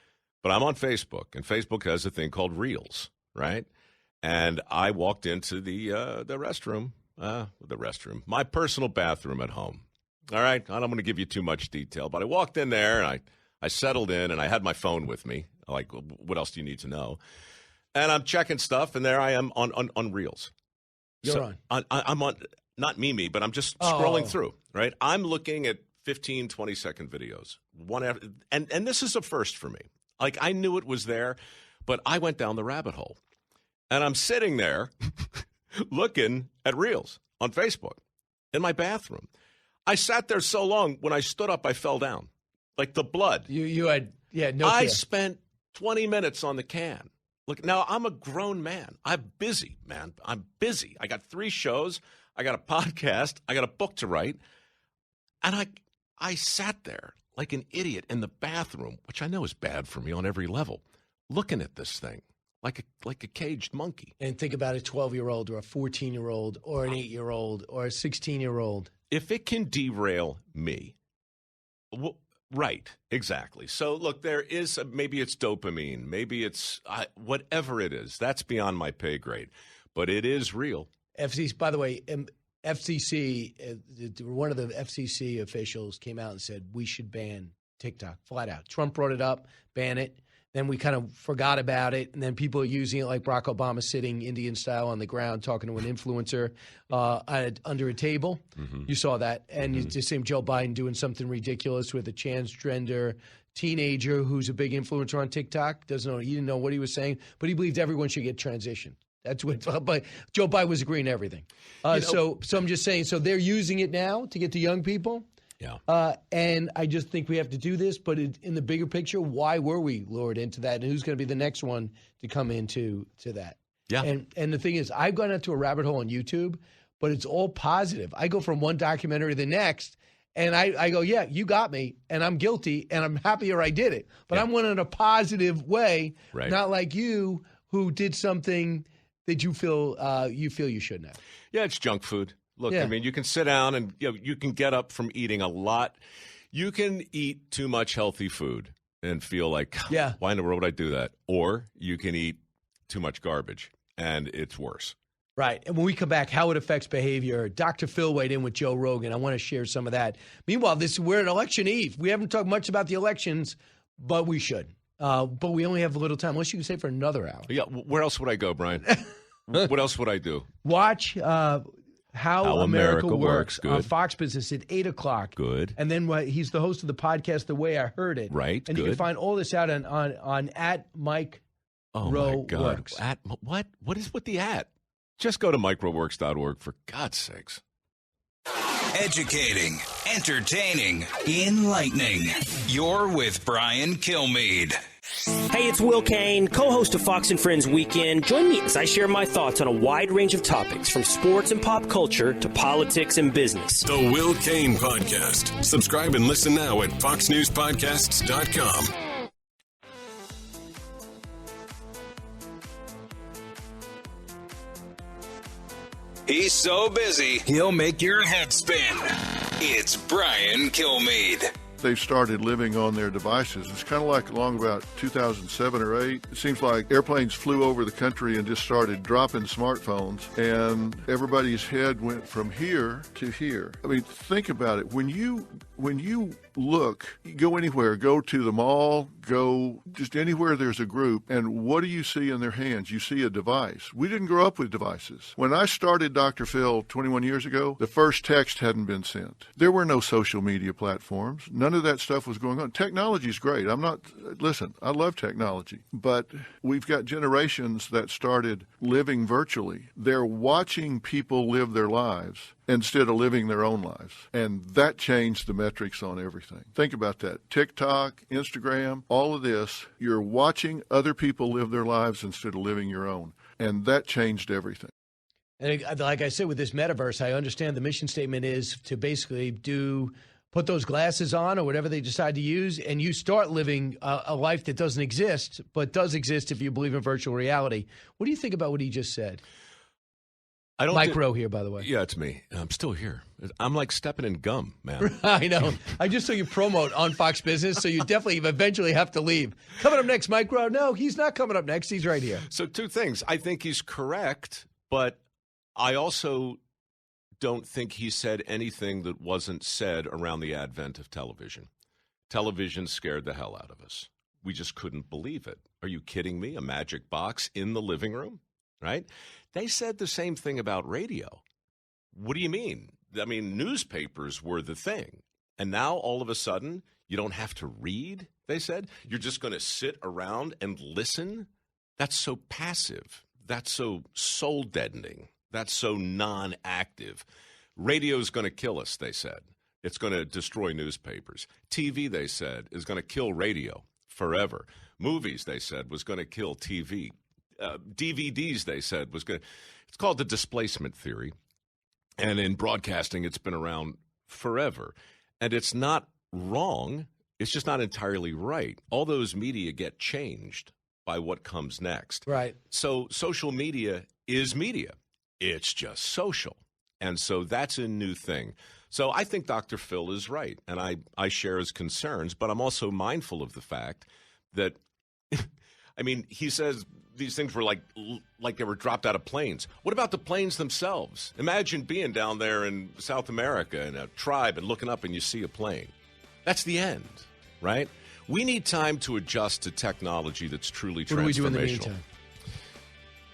but I'm on Facebook, and Facebook has a thing called Reels, right? And I walked into the restroom, my personal bathroom at home. All right, I don't want to give you too much detail, but I walked in there, and I settled in, and I had my phone with me. Like, what else do you need to know? And I'm checking stuff, and there I am on Reels. You're on. I'm on, not me, but I'm just scrolling through, right? I'm looking at 15, 20-second videos. And this is a first for me. Like, I knew it was there, but I went down the rabbit hole. And I'm sitting there looking at Reels on Facebook in my bathroom. I sat there so long, when I stood up, I fell down. Like the blood. You had, no I fear. spent 20 minutes on the can. Look, now I'm a grown man. I'm busy, man. I'm busy. I got 3 shows. I got a podcast. I got a book to write. And I sat there like an idiot in the bathroom, which I know is bad for me on every level, looking at this thing like a caged monkey. And think about a 12-year-old or a 14-year-old or an 8-year-old or a 16-year-old. If it can derail me, right, exactly. So, look, there is maybe it's dopamine, maybe it's whatever it is. That's beyond my pay grade, but it is real. FCC, by the way, FCC, one of the FCC officials came out and said we should ban TikTok flat out. Trump brought it up, ban it. Then we kind of forgot about it, and then people are using it like Barack Obama sitting Indian style on the ground talking to an influencer under a table. Mm-hmm. You saw that. And you just see Joe Biden doing something ridiculous with a transgender teenager who's a big influencer on TikTok. He didn't know what he was saying, but he believed everyone should get transitioned. That's what but Joe Biden was agreeing to everything. So I'm just saying, so they're using it now to get to young people. Yeah. And I just think we have to do this. But in the bigger picture, why were we lured into that? And who's going to be the next one to come into that? Yeah. And the thing is, I've gone into a rabbit hole on YouTube, but it's all positive. I go from one documentary to the next, and I go, yeah, you got me, and I'm guilty, and I'm happier I did it. But I'm one in a positive way, not like you who did something that you feel you shouldn't have. Yeah, it's junk food. Look, I mean, you can sit down and you can get up from eating a lot. You can eat too much healthy food and feel like, why in the world would I do that? Or you can eat too much garbage, and it's worse. Right. And when we come back, how it affects behavior. Dr. Phil weighed in with Joe Rogan. I want to share some of that. Meanwhile, we're at election eve. We haven't talked much about the elections, but we should. But we only have a little time. Unless you can stay for another hour. Yeah, where else would I go, Brian? What else would I do? Watch How America Works Good. on Fox Business at 8 o'clock. Good. And then he's the host of the podcast, The Way I Heard It. Right, And good. you can find all this out on at Mike Oh, Rowe my God. Works. At, what? What is with the at? Just go to microworks.org, for God's sakes. Educating, entertaining, enlightening. You're with Brian Kilmeade. Hey, it's Will Kane, co-host of Fox and Friends Weekend. Join me as I share my thoughts on a wide range of topics, from sports and pop culture to politics and business. The Will Kane Podcast. Subscribe and listen now at foxnewspodcasts.com. He's so busy, he'll make your head spin. It's Brian Kilmeade. They've started living on their devices. It's kind of like along about 2007 or 8. It seems like airplanes flew over the country and just started dropping smartphones, and everybody's head went from here to here. I mean, think about it. When you look, you go anywhere, go to the mall, go just anywhere there's a group, and what do you see in their hands? You see a device. We didn't grow up with devices. When I started Dr. Phil 21 years ago, the first text hadn't been sent. There were no social media platforms. None of that stuff was going on. Technology's great. Listen, I love technology, but we've got generations that started living virtually. They're watching people live their lives instead of living their own lives. And that changed the metrics on everything. Think about that. TikTok, Instagram, all of this, you're watching other people live their lives instead of living your own. And that changed everything. And like I said, with this metaverse, I understand the mission statement is to basically put those glasses on or whatever they decide to use, and you start living a life that doesn't exist, but does exist if you believe in virtual reality. What do you think about what he just said? Mike Rowe here, by the way. Yeah, it's me. I'm still here. I'm like stepping in gum, man. I know. I just saw you promote on Fox Business, so you definitely eventually have to leave. Coming up next, Mike Rowe. No, he's not coming up next. He's right here. So two things. I think he's correct, but I also don't think he said anything that wasn't said around the advent of television. Television scared the hell out of us. We just couldn't believe it. Are you kidding me? A magic box in the living room, right? They said the same thing about radio. What do you mean? I mean, newspapers were the thing. And now all of a sudden, you don't have to read, they said. You're just going to sit around and listen? That's so passive. That's so soul-deadening. That's so non-active. Radio's going to kill us, they said. It's going to destroy newspapers. TV, they said, is going to kill radio forever. Movies, they said, was going to kill TV. DVDs, they said, was going to. It's called the displacement theory. And in broadcasting, it's been around forever. And it's not wrong. It's just not entirely right. All those media get changed by what comes next. Right. So social media is media. It's just social. And so that's a new thing. So I think Dr. Phil is right. And I share his concerns. But I'm also mindful of the fact that, I mean, he says these things were like they were dropped out of planes. What about the planes themselves? Imagine being down there in South America in a tribe and looking up and you see a plane. That's the end, right? We need time to adjust to technology that's truly transformational. What do we do in the meantime?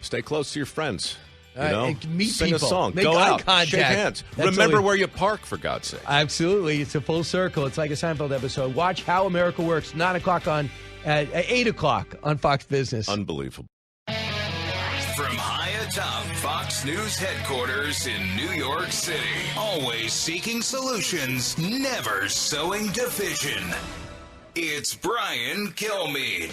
Stay close to your friends. You know, meet sing people. a song, Make go eye out, contact. shake hands. That's Remember always- where you park, for God's sake. Absolutely. It's a full circle. It's like a Seinfeld episode. Watch How America Works, 9 o'clock at 8 o'clock on Fox Business. Unbelievable. From high atop Fox News headquarters in New York City, always seeking solutions, never sowing division. It's Brian Kilmeade.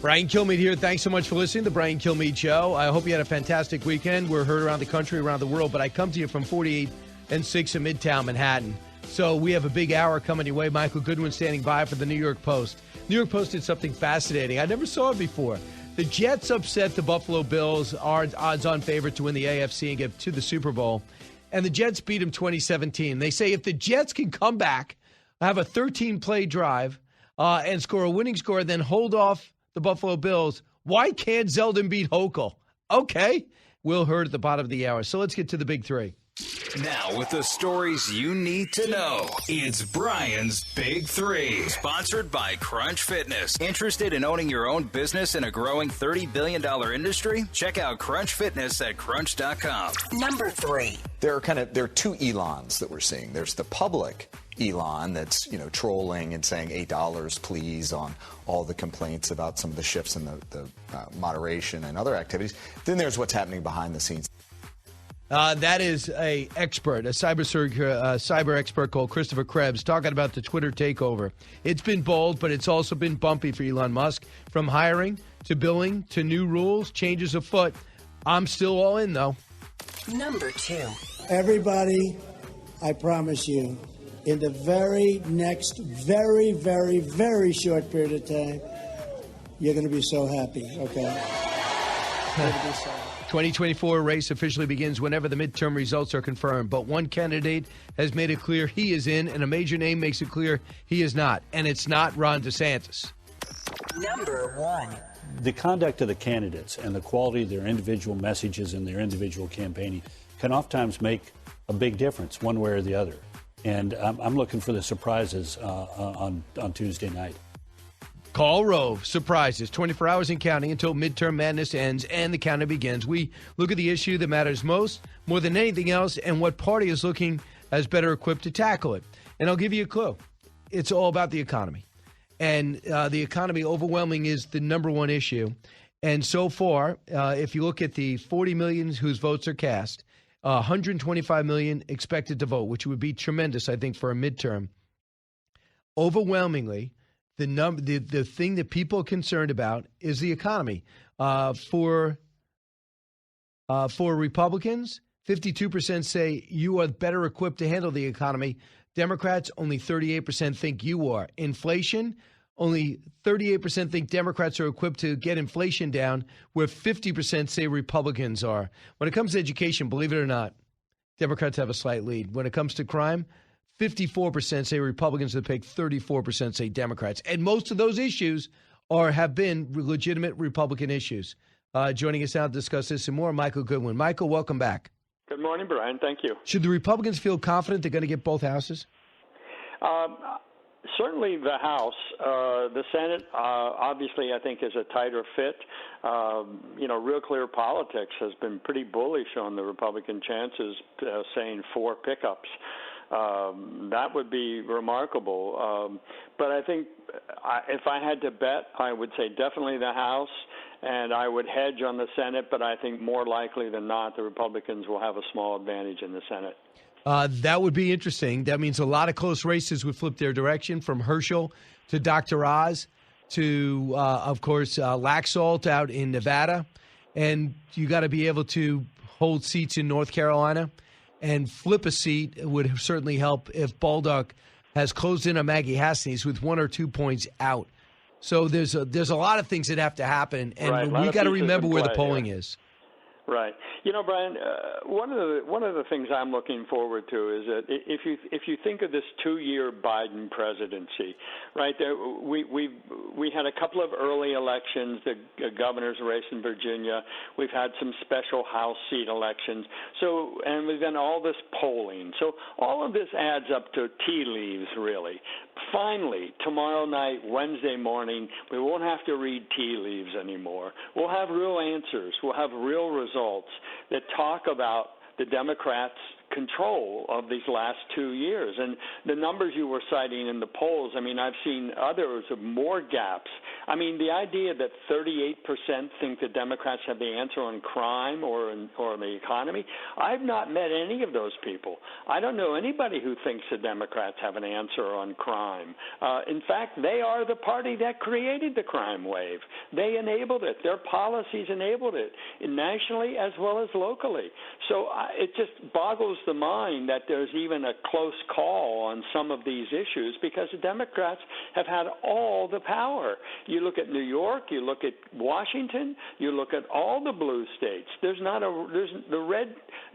Brian Kilmeade here. Thanks so much for listening to the Brian Kilmeade Show. I hope you had a fantastic weekend. We're heard around the country, around the world, but I come to you from 48 and 6 in Midtown Manhattan. So we have a big hour coming your way. Michael Goodwin standing by for the New York Post. New York Post did something fascinating. I never saw it before. The Jets upset the Buffalo Bills, are odds-on favorite to win the AFC and get to the Super Bowl. And the Jets beat them 2017. They say if the Jets can come back, have a 13-play drive, and score a winning score, then hold off the Buffalo Bills, why can't Zeldin beat Hochul? Okay. Will Hurd at the bottom of the hour. So let's get to the big three. Now, with the stories you need to know, it's Brian's Big Three. Sponsored by Crunch Fitness. Interested in owning your own business in a growing $30 billion industry? Check out Crunch Fitness at crunch.com. Number 3. There are two Elons that we're seeing. There's the public Elon that's, trolling and saying $8 please on all the complaints about some of the shifts in the moderation and other activities. Then there's what's happening behind the scenes. That is a cyber expert called Christopher Krebs talking about the Twitter takeover. It's been bold, but it's also been bumpy for Elon Musk. From hiring to billing to new rules, changes afoot. I'm still all in, though. Number 2. Everybody, I promise you, in the very next very, very, very short period of time, you're going to be so happy, okay? You're going to be so happy. 2024 race officially begins whenever the midterm results are confirmed. But one candidate has made it clear he is in, and a major name makes it clear he is not. And it's not Ron DeSantis. Number 1. The conduct of the candidates and the quality of their individual messages and their individual campaigning can oftentimes make a big difference one way or the other. And I'm looking for the surprises on Tuesday night. Call Rove. Surprises. 24 hours and counting until midterm madness ends and the countdown begins. We look at the issue that matters most, more than anything else, and what party is looking as better equipped to tackle it. And I'll give you a clue. It's all about the economy. And the economy overwhelming is the number one issue. And so far, if you look at the 40 million whose votes are cast, 125 million expected to vote, which would be tremendous, I think, for a midterm. Overwhelmingly, the thing that people are concerned about is the economy. For Republicans, 52% say you are better equipped to handle the economy. Democrats, only 38% think you are. Inflation, only 38% think Democrats are equipped to get inflation down, where 50% say Republicans are. When it comes to education, believe it or not, Democrats have a slight lead. When it comes to crime, 54% say Republicans are the pick, 34% say Democrats. And most of those issues have been legitimate Republican issues. Joining us now to discuss this and more, Michael Goodwin. Michael, welcome back. Good morning, Brian. Thank you. Should the Republicans feel confident they're going to get both houses? Certainly the House. The Senate, obviously, I think is a tighter fit. Real Clear Politics has been pretty bullish on the Republican chances, saying 4 pickups. That would be remarkable. But I think if I had to bet, I would say definitely the House, and I would hedge on the Senate, but I think more likely than not, the Republicans will have a small advantage in the Senate. That would be interesting. That means a lot of close races would flip their direction, from Herschel to Dr. Oz to, of course, Laxalt out in Nevada. And you got to be able to hold seats in North Carolina. And flip a seat would certainly help if Baldock has closed in on Maggie Hasties with 1 or 2 points out. So there's a lot of things that have to happen, and we got to remember where the polling is. Right. Brian, one of the things I'm looking forward to is that if you think of this 2-year Biden presidency, right? We had a couple of early elections, the governor's race in Virginia. We've had some special House seat elections. And we've done all this polling. So all of this adds up to tea leaves, really. Finally, tomorrow night, Wednesday morning, we won't have to read tea leaves anymore. We'll have real answers. We'll have real results that talk about the Democrats' control of these last 2 years. And the numbers you were citing in the polls, I've seen others of more gaps. The idea that 38% think the Democrats have the answer on crime or the economy, I've not met any of those people. I don't know anybody who thinks the Democrats have an answer on crime. In fact, they are the party that created the crime wave. They enabled it. Their policies enabled it, nationally as well as locally. So it just boggles the mind that there's even a close call on some of these issues, because the Democrats have had all the power. You look at New York, you look at Washington, you look at all the blue states.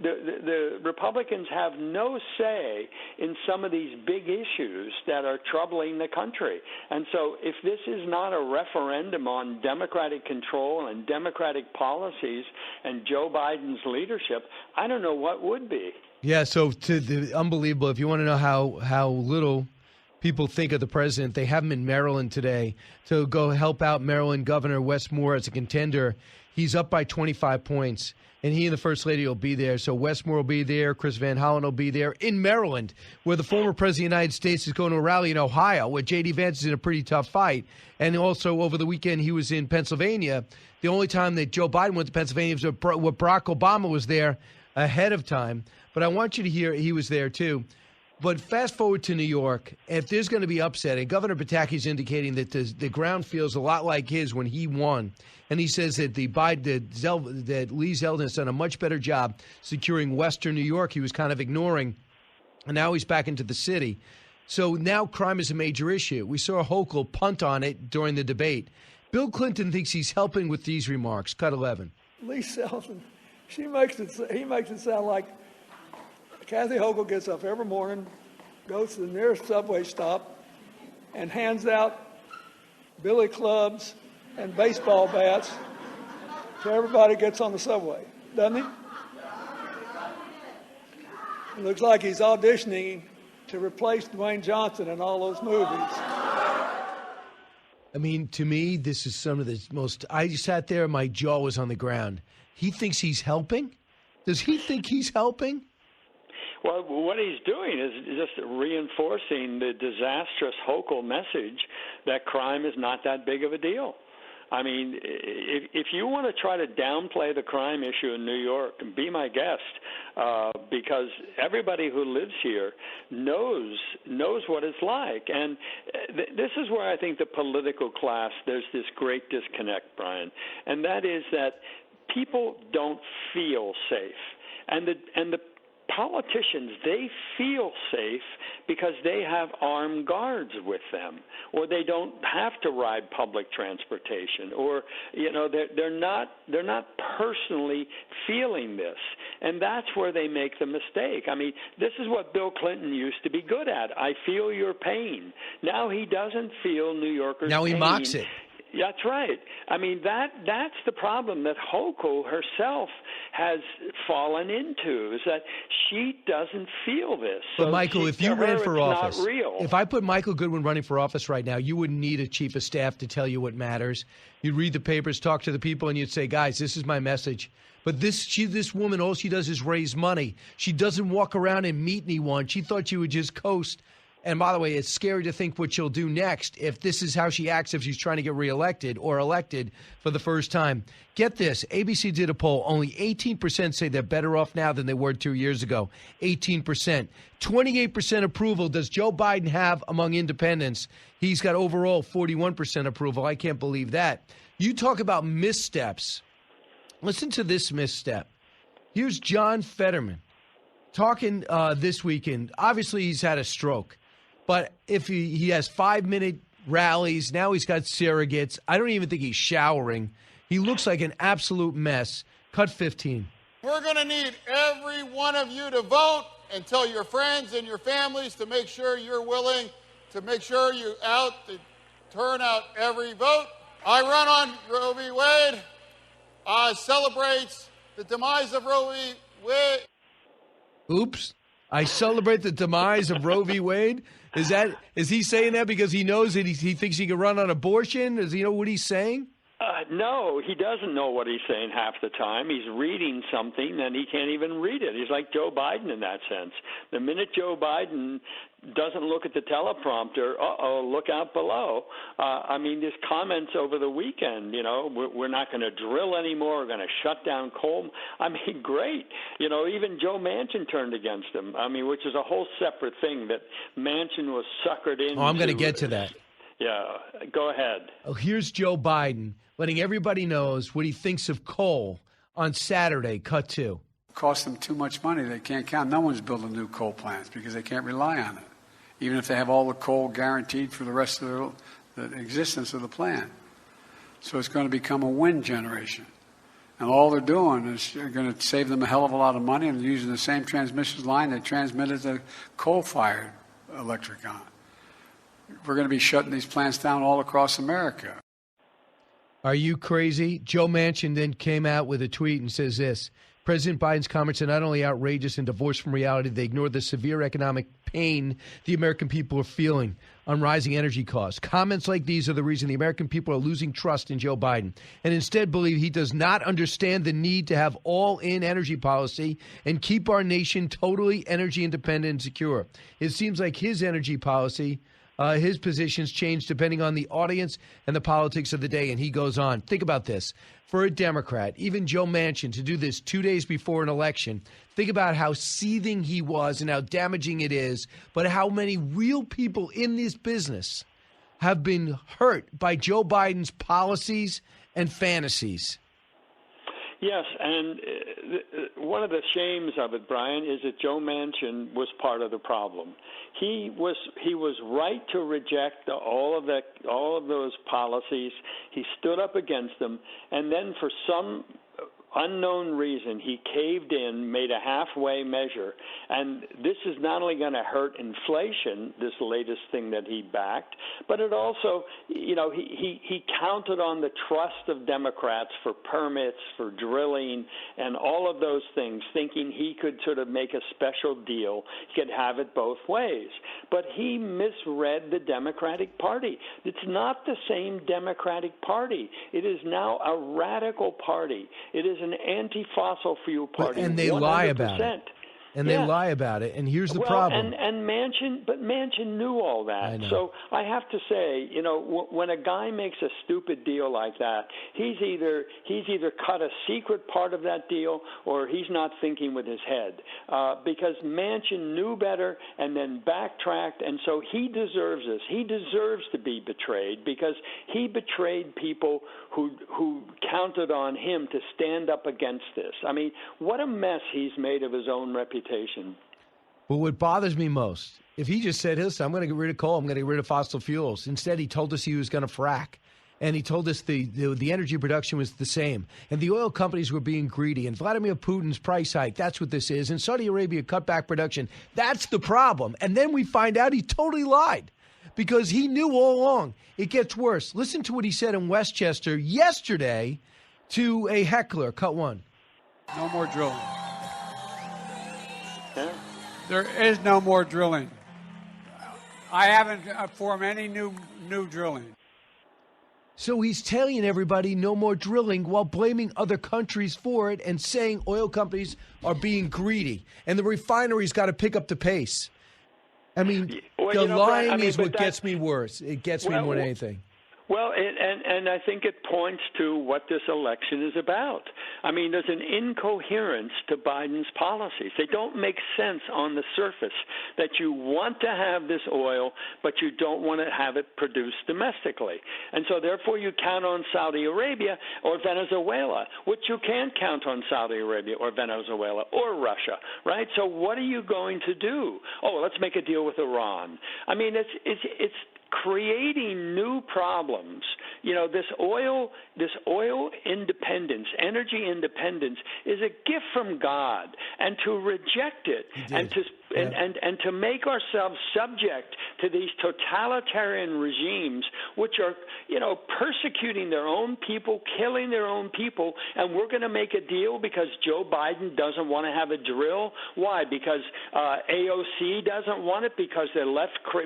The Republicans have no say in some of these big issues that are troubling the country. And so if this is not a referendum on Democratic control and Democratic policies and Joe Biden's leadership, I don't know what would be. Yeah, so to the unbelievable, if you want to know how little people think of the president, they have him in Maryland today to go help out Maryland Governor Wes Moore as a contender. He's up by 25 points, and he and the First Lady will be there. So Wes Moore will be there, Chris Van Hollen will be there in Maryland, where the former president of the United States is going to a rally in Ohio, where J.D. Vance is in a pretty tough fight. And also over the weekend he was in Pennsylvania. The only time that Joe Biden went to Pennsylvania was when Barack Obama was there ahead of time. But I want you to hear he was there too. But fast forward to New York, if there's going to be upset, and Governor Pataki's indicating that the ground feels a lot like his when he won, and he says that that Lee Zeldin has done a much better job securing Western New York. He was kind of ignoring, and now he's back into the city. So now crime is a major issue. We saw Hochul punt on it during the debate. Bill Clinton thinks he's helping with these remarks. Cut 11. Lee Zeldin, he makes it sound like Kathy Hochul gets up every morning, goes to the nearest subway stop, and hands out billy clubs and baseball bats to everybody gets on the subway, doesn't he? It looks like he's auditioning to replace Dwayne Johnson in all those movies. I mean, to me, this is some of the most... I sat there, my jaw was on the ground. He thinks he's helping? Does he think he's helping? Well, what he's doing is just reinforcing the disastrous Hochul message that crime is not that big of a deal. I mean, if you want to try to downplay the crime issue in New York, be my guest, because everybody who lives here knows what it's like. And this is where I think the political class, there's this great disconnect, Brian, and that is that people don't feel safe. And the politicians, they feel safe because they have armed guards with them, or they don't have to ride public transportation, or they're not personally feeling this, and that's where they make the mistake. I mean, this is what Bill Clinton used to be good at. I feel your pain. Now he doesn't feel New Yorkers' Now he pain. mocks it. That's right. I mean, that's the problem that Hochul herself has fallen into, is that she doesn't feel this. But, Michael, if you ran for office, not real. If I put Michael Goodwin running for office right now, you wouldn't need a chief of staff to tell you what matters. You'd read the papers, talk to the people, and you'd say, guys, this is my message. But this woman, all she does is raise money. She doesn't walk around and meet anyone. She thought she would just coast. And by the way, it's scary to think what she'll do next if this is how she acts if she's trying to get reelected or elected for the first time. Get this. ABC did a poll. Only 18% say they're better off now than they were 2 years ago. 18%. 28% approval does Joe Biden have among independents. He's got overall 41% approval. I can't believe that. You talk about missteps. Listen to this misstep. Here's John Fetterman talking this weekend. Obviously, he's had a stroke. But if he has 5-minute rallies, now he's got surrogates. I don't even think he's showering. He looks like an absolute mess. Cut 15. We're going to need every one of you to vote and tell your friends and your families to make sure you're willing to make sure you turn out every vote. I run on Roe v. Wade. Celebrates the demise of Roe v. Wade. Oops. I celebrate the demise of Roe v. Wade. Is he saying that because he knows that he thinks he can run on abortion? Does he know what he's saying? No, he doesn't know what he's saying half the time. He's reading something and he can't even read it. He's like Joe Biden in that sense. The minute Joe Biden doesn't look at the teleprompter, look out below. I mean, his comments over the weekend, we're not going to drill anymore. We're going to shut down coal. I mean, great. Even Joe Manchin turned against him. I mean, which is a whole separate thing that Manchin was suckered into. Oh, I'm going to get to that. Yeah, go ahead. Oh, here's Joe Biden letting everybody knows what he thinks of coal on Saturday. Cut 2. It costs them too much money. They can't count. No one's building new coal plants because they can't rely on it, even if they have all the coal guaranteed for the rest of the existence of the plant. So it's going to become a wind generation. And all they're doing is going to save them a hell of a lot of money, and using the same transmission line they transmitted the coal-fired electric on. We're going to be shutting these plants down all across America. Are you crazy? Joe Manchin then came out with a tweet and says this: President Biden's comments are not only outrageous and divorced from reality, they ignore the severe economic pain the American people are feeling on rising energy costs. Comments like these are the reason the American people are losing trust in Joe Biden and instead believe he does not understand the need to have all-in energy policy and keep our nation totally energy independent and secure. It seems like his energy policy, his positions change depending on the audience and the politics of the day. And he goes on. Think about this. For a Democrat, even Joe Manchin, to do this 2 days before an election, think about how seething he was and how damaging it is, but how many real people in this business have been hurt by Joe Biden's policies and fantasies. Yes, and one of the shames of it, Brian, is that Joe Manchin was part of the problem. He was right to reject all of those policies. He stood up against them, and then for some unknown reason, he caved in, made a halfway measure. And this is not only going to hurt inflation, this latest thing that he backed, but it also, he counted on the trust of Democrats for permits, for drilling, and all of those things, thinking he could sort of make a special deal. He could have it both ways. But he misread the Democratic Party. It's not the same Democratic Party. It is now a radical party. It is an anti-fossil fuel party. And they 100%. lie about it. And they lie about it. And here's the problem. And Manchin knew all that. So I have to say, when a guy makes a stupid deal like that, he's either cut a secret part of that deal or he's not thinking with his head. Because Manchin knew better and then backtracked, and so he deserves this. He deserves to be betrayed because he betrayed people who counted on him to stand up against this. I mean, what a mess he's made of his own reputation. But what bothers me most, if he just said, listen, I'm going to get rid of coal, I'm going to get rid of fossil fuels. Instead, he told us he was going to frack. And he told us the energy production was the same. And the oil companies were being greedy. And Vladimir Putin's price hike, that's what this is. And Saudi Arabia cut back production. That's the problem. And then we find out he totally lied because he knew all along. It gets worse. Listen to what he said in Westchester yesterday to a heckler. Cut one. No more drilling. There is no more drilling. I haven't formed any new drilling. So he's telling everybody no more drilling while blaming other countries for it and saying oil companies are being greedy and the refineries got to pick up the pace. I mean, the lying is what gets me worse. It gets me more than anything. Well, and I think it points to what this election is about. I mean, there's an incoherence to Biden's policies. They don't make sense on the surface that you want to have this oil, but you don't want to have it produced domestically. And so therefore you count on Saudi Arabia or Venezuela, which you can't count on Saudi Arabia or Venezuela or Russia, right? So what are you going to do? Oh, let's make a deal with Iran. I mean, it's creating new problems. This oil independence, energy independence, is a gift from God, and to reject it and to make ourselves subject to these totalitarian regimes, which are persecuting their own people, killing their own people, and we're going to make a deal because Joe Biden doesn't want to have a drill. Why? Because AOC doesn't want it, because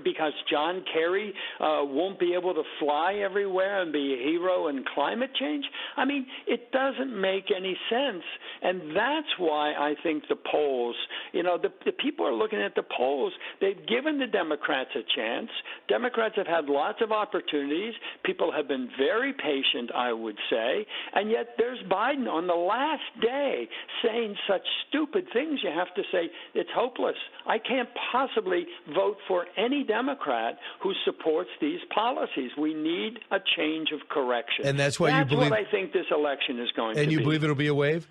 because John Kerry won't be able to fly everywhere and be a hero in climate change. I mean, it doesn't make any sense, and that's why I think the polls, the people are looking at the polls. They've given the Democrats a chance. Democrats have had lots of opportunities. People have been very patient, I would say, and yet there's Biden on the last day saying such stupid things. You have to say it's hopeless. I can't possibly vote for any Democrat who supports these policies. We need a change of correction. And that's why you believe. That's what I think this election is going to be. And you believe it'll be a wave?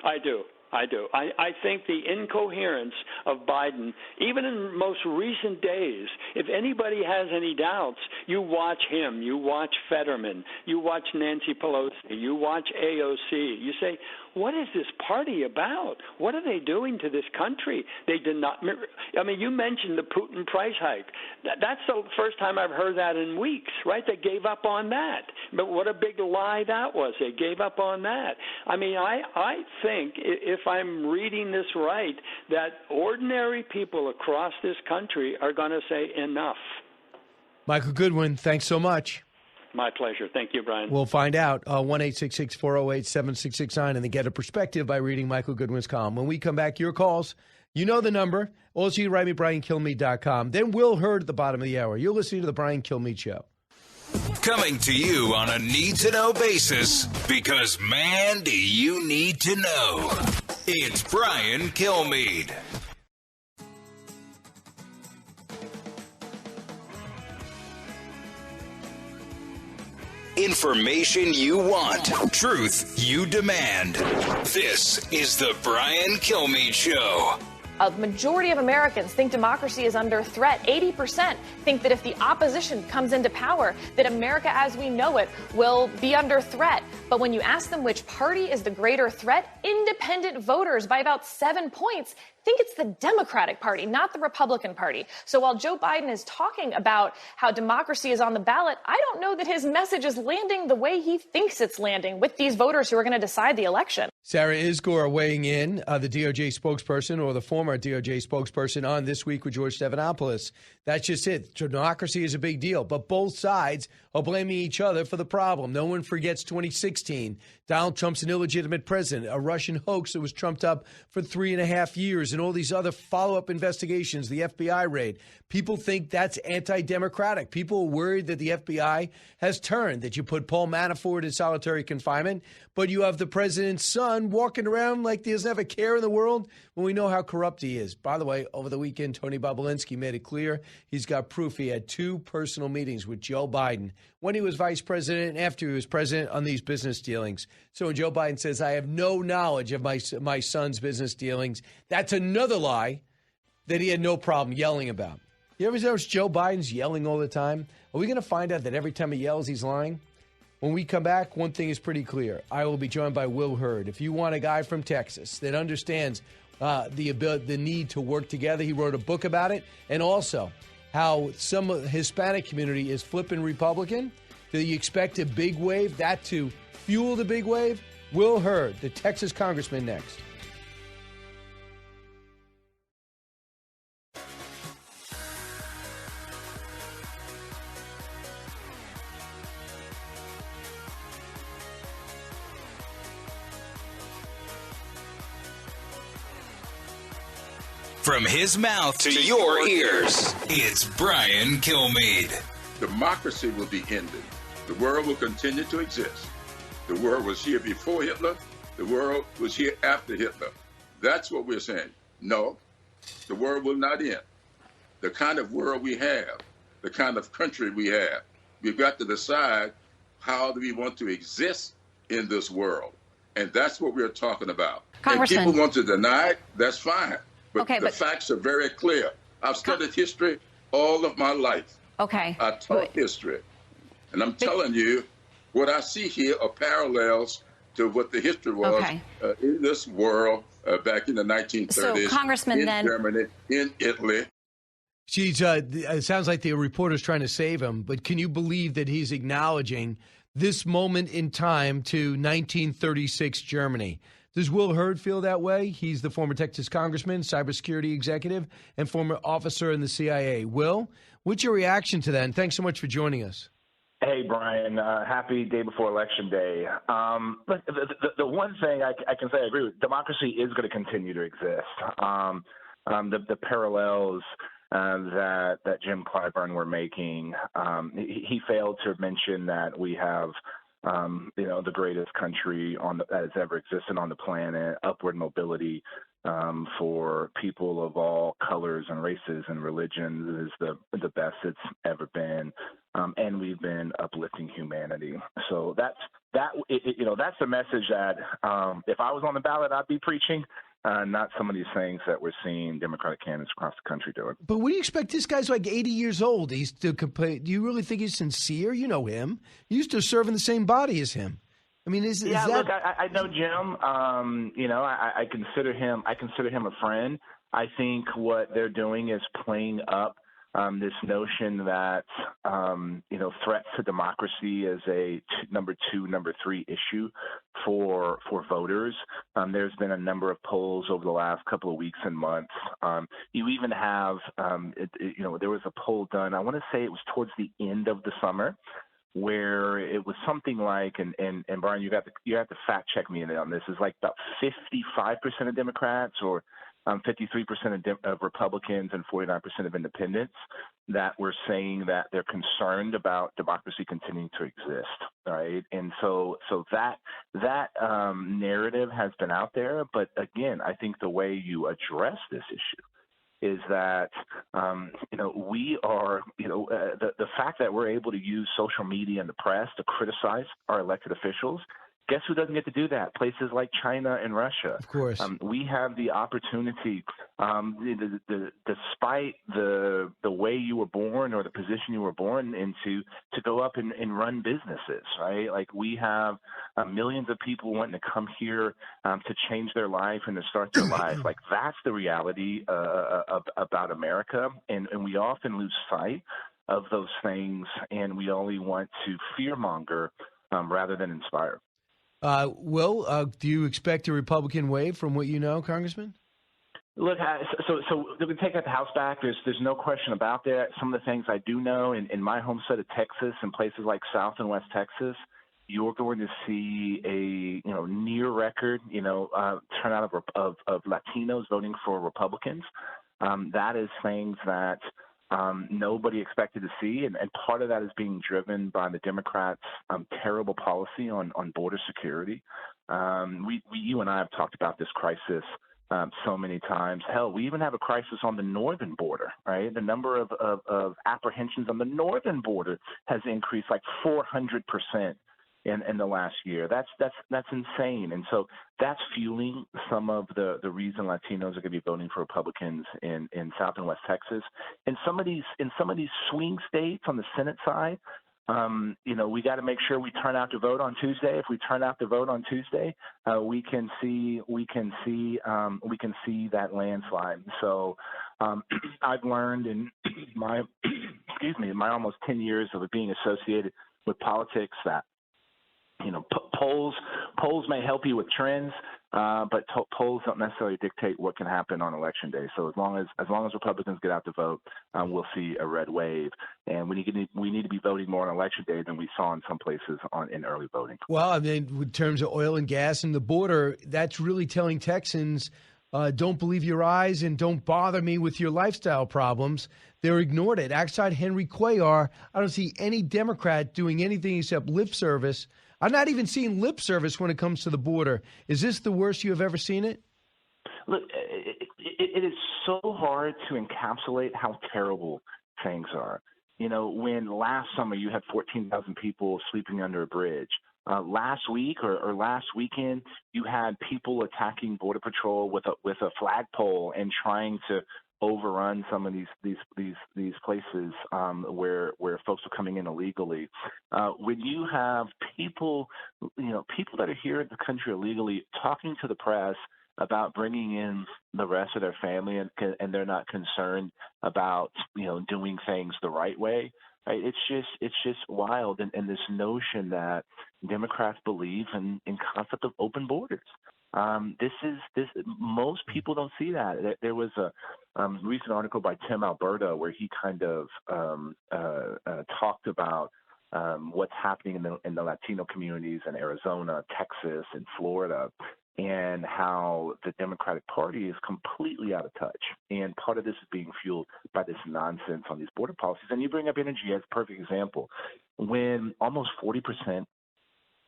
I do. I think the incoherence of Biden, even in most recent days, if anybody has any doubts, you watch him, you watch Fetterman, you watch Nancy Pelosi, you watch AOC. You say, what is this party about? What are they doing to this country? They did not. I mean, you mentioned the Putin price hike. That's the first time I've heard that in weeks, right? They gave up on that. But what a big lie that was. They gave up on that. I mean, I think, if I'm reading this right, that ordinary people across this country are going to say enough. Michael Goodwin, thanks so much. My pleasure. Thank you, Brian. We'll find out. 1-866-408-7669 and then get a perspective by reading Michael Goodwin's column. When we come back, your calls. You know the number. Also, you write me, BrianKilmeade.com. Then Will Hurd at the bottom of the hour. You're listening to The Brian Kilmeade Show. Coming to you on a need-to-know basis, because, man, do you need to know. It's Brian Kilmeade. Information you want. Truth you demand. This is the Brian Kilmeade Show. A majority of Americans think democracy is under threat. 80% think that if the opposition comes into power, that America as we know it will be under threat. But when you ask them which party is the greater threat, independent voters by about 7 points think it's the Democratic Party, not the Republican Party. So while Joe Biden is talking about how democracy is on the ballot, I don't know that his message is landing the way he thinks it's landing with these voters who are going to decide the election. Sarah Isgur weighing in, the DOJ spokesperson or the former DOJ spokesperson on This Week with George Stephanopoulos. That's just it. Democracy is a big deal, but both sides are blaming each other for the problem. No one forgets 2016. Donald Trump's an illegitimate president, a Russian hoax that was trumped up for 3.5 years, and all these other follow-up investigations, the FBI raid. People think that's anti-democratic. People are worried that the FBI has turned, that you put Paul Manafort in solitary confinement, but you have the president's son walking around like he doesn't have a care in the world when we know how corrupt he is. By the way, over the weekend, Tony Bobulinski made it clear he's got proof he had 2 personal meetings with Joe Biden when he was vice president and after he was president on these business dealings. So when Joe Biden says, I have no knowledge of my son's business dealings, that's another lie that he had no problem yelling about. You ever notice Joe Biden's yelling all the time? Are we going to find out that every time he yells, he's lying? When we come back, one thing is pretty clear. I will be joined by Will Hurd. If you want a guy from Texas that understands the need to work together, he wrote a book about it, and also how some Hispanic community is flipping Republican. Do you expect a big wave, that to fuel the big wave? Will Hurd, the Texas congressman, next. From his mouth to your ears, it's Brian Kilmeade. Democracy will be ended. The world will continue to exist. The world was here before Hitler. The world was here after Hitler. That's what we're saying. No, the world will not end. The kind of world we have, the kind of country we have, we've got to decide how do we want to exist in this world. And that's what we're talking about. Congressman. If people want to deny it, that's fine. But Okay, the but- facts are very clear. I've studied history all of my life. Okay. I taught history. And I'm telling you, what I see here are parallels to what the history was Okay. In this world back in the 1930s. So, Congressman, in then- Germany, in Italy. It sounds like the reporter's trying to save him, but can you believe that he's acknowledging this moment in time to 1936 Germany? Does Will Hurd feel that way? He's the former Texas congressman, cybersecurity executive, and former officer in the CIA. Will, what's your reaction to that? And thanks so much for joining us. Hey, Brian. Happy day before Election Day. Look, the one thing I can say I agree with, democracy is going to continue to exist. The parallels that Jim Clyburn were making, he failed to mention that we have the greatest country that has ever existed on the planet, upward mobility for people of all colors and races and religions is the best it's ever been, and we've been uplifting humanity. So that's the message that if I was on the ballot, I'd be preaching. Not some of these things that we're seeing Democratic candidates across the country doing. But what do you expect? This guy's like 80 years old. He's still do you really think he's sincere? You know him. You used to serve in the same body as him. I mean, is that... Look, I know Jim. I consider him a friend. I think what they're doing is playing up this notion that, threats to democracy is a number 2, number 3 issue for voters. There's been a number of polls over the last couple of weeks and months. You even have, there was a poll done, I want to say it was towards the end of the summer, where it was something like, and Brian, you have to fact check me on this, is like about 55% of Democrats or 53% of Republicans and 49% of independents that were saying that they're concerned about democracy continuing to exist, right? And so that narrative has been out there. But again, I think the way you address this issue is that, we are, the fact that we're able to use social media and the press to criticize our elected officials. Guess who doesn't get to do that? Places like China and Russia. Of course. We have the opportunity, despite the way you were born or the position you were born into, to go up and run businesses, right? Like we have millions of people wanting to come here to change their life and to start their life. Like that's the reality about America. And we often lose sight of those things, and we only want to fearmonger rather than inspire. Will, do you expect a Republican wave from what you know, Congressman? Look, so we take the House back. There's no question about that. Some of the things I do know in my home state of Texas and places like South and West Texas, you're going to see a near record turnout of Latinos voting for Republicans. That is things that nobody expected to see, and part of that is being driven by the Democrats' terrible policy on border security. You and I have talked about this crisis so many times. Hell, we even have a crisis on the northern border, right? The number of apprehensions on the northern border has increased like 400% in the last year. That's insane. And so that's fueling some of the reason Latinos are going to be voting for Republicans in South and West Texas. In some of these swing states on the Senate side, we got to make sure we turn out to vote on Tuesday. If we turn out to vote on Tuesday, we can see that landslide. So I've learned in my almost 10 years of being associated with politics that polls may help you with trends, but polls don't necessarily dictate what can happen on Election Day. So as long as Republicans get out to vote, we'll see a red wave. And we need to be voting more on Election Day than we saw in some places in early voting. Well, I mean, in terms of oil and gas and the border, that's really telling Texans, don't believe your eyes and don't bother me with your lifestyle problems. They're ignored it. Outside Henry Cuellar, I don't see any Democrat doing anything except lip service. I'm not even seeing lip service when it comes to the border. Is this the worst you have ever seen it? Look, it is so hard to encapsulate how terrible things are. When last summer you had 14,000 people sleeping under a bridge. Last week or last weekend, you had people attacking Border Patrol with a flagpole and trying to overrun some of these places where folks are coming in illegally. When you have people that are here in the country illegally talking to the press about bringing in the rest of their family and they're not concerned about doing things the right way. Right? It's just wild, and this notion that Democrats believe in concept of open borders. Most people don't see that. There was a recent article by Tim Alberto where he kind of talked about what's happening in the Latino communities in Arizona, Texas, and Florida, and how the Democratic Party is completely out of touch. And part of this is being fueled by this nonsense on these border policies. And you bring up energy as a perfect example. When almost 40%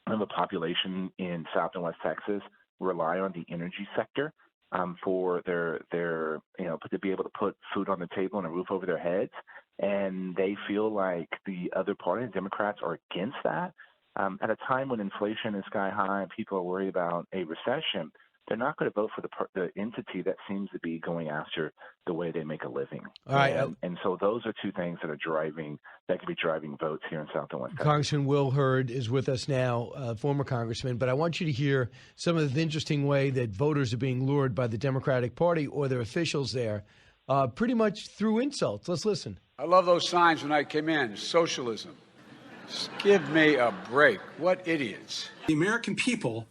of the population in South and West Texas rely on the energy sector for their to be able to put food on the table and a roof over their heads, and they feel like the other party, the Democrats, are against that. At a time when inflation is sky high and people are worried about a recession, they're not going to vote for the entity that seems to be going after the way they make a living. All right, and so those are two things that could be driving votes here in South and West Texas. Congressman Will Hurd is with us now, former congressman, but I want you to hear some of the interesting way that voters are being lured by the Democratic Party or their officials there. pretty much through insults. Let's listen. I love those signs when I came in. Socialism. Just give me a break. What idiots. The American people,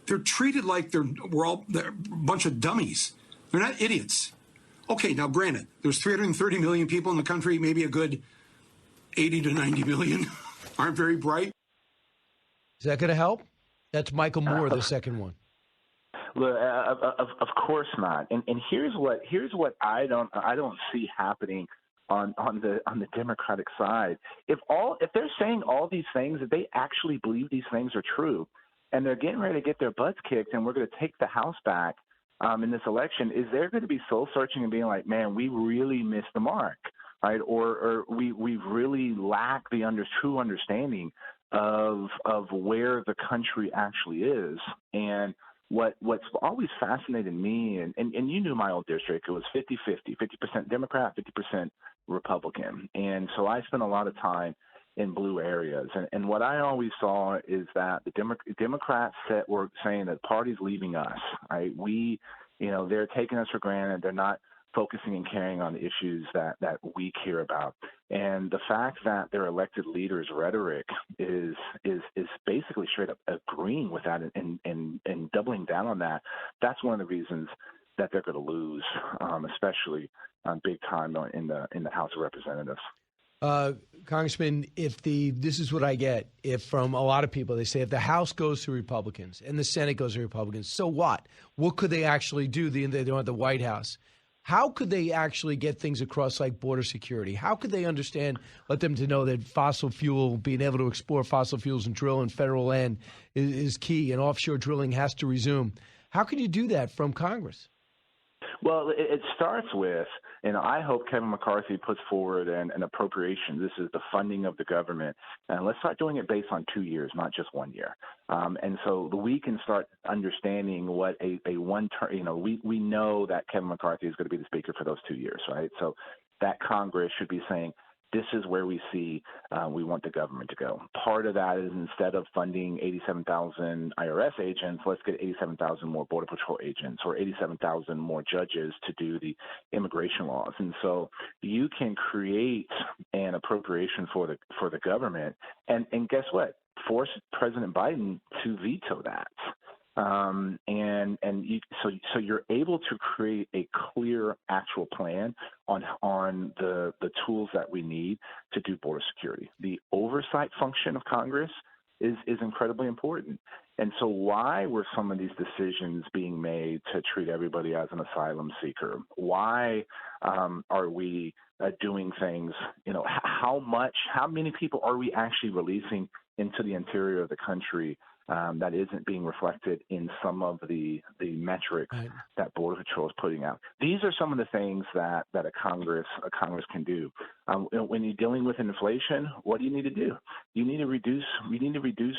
they're treated like they're a bunch of dummies. They're not idiots. Okay, now granted, there's 330 million people in the country, maybe a good 80 to 90 million aren't very bright. Is that going to help? That's Michael Moore, the second one. Look, of course not. And here's what I don't see happening on the Democratic side. If they're saying all these things, if they actually believe these things are true, and they're getting ready to get their butts kicked, and we're going to take the House back in this election, is there going to be soul searching and being like, man, we really missed the mark, right? Or we really lack the true understanding of where the country actually is. And what's always fascinated me, and you knew my old district, it was 50-50, 50% Democrat, 50% Republican. And so I spent a lot of time in blue areas. And what I always saw is that the Democrats were saying that the party's leaving us, right? They're taking us for granted. They're not focusing and caring on the issues that we care about. And the fact that their elected leaders' rhetoric is basically straight up agreeing with that and doubling down on that, that's one of the reasons that they're going to lose, especially big time in the House of Representatives. Congressman, this is what I get from a lot of people. They say if the House goes to Republicans and the Senate goes to Republicans, so what? What could they actually do? They don't have the White House. How could they actually get things across like border security? How could they let them to know that being able to explore fossil fuels and drill in federal land is key, and offshore drilling has to resume? How can you do that from Congress? Well, it starts with, and I hope Kevin McCarthy puts forward an appropriation. This is the funding of the government. And let's start doing it based on 2 years, not just 1 year. And so we can start understanding what a one-term, we know that Kevin McCarthy is going to be the speaker for those 2 years, right? So that Congress should be saying, this is where we see we want the government to go. Part of that is instead of funding 87,000 IRS agents, let's get 87,000 more Border Patrol agents or 87,000 more judges to do the immigration laws. And so you can create an appropriation for the government, and guess what? Force President Biden to veto that. So you're able to create a clear actual plan on the tools that we need to do border security. The oversight function of Congress is incredibly important. And so why were some of these decisions being made to treat everybody as an asylum seeker? Why are we doing things, how many people are we actually releasing into the interior of the country that isn't being reflected in some of the metrics that Border Patrol is putting out? These are some of the things that a Congress can do. When you're dealing with inflation, what do you need to do? You need to reduce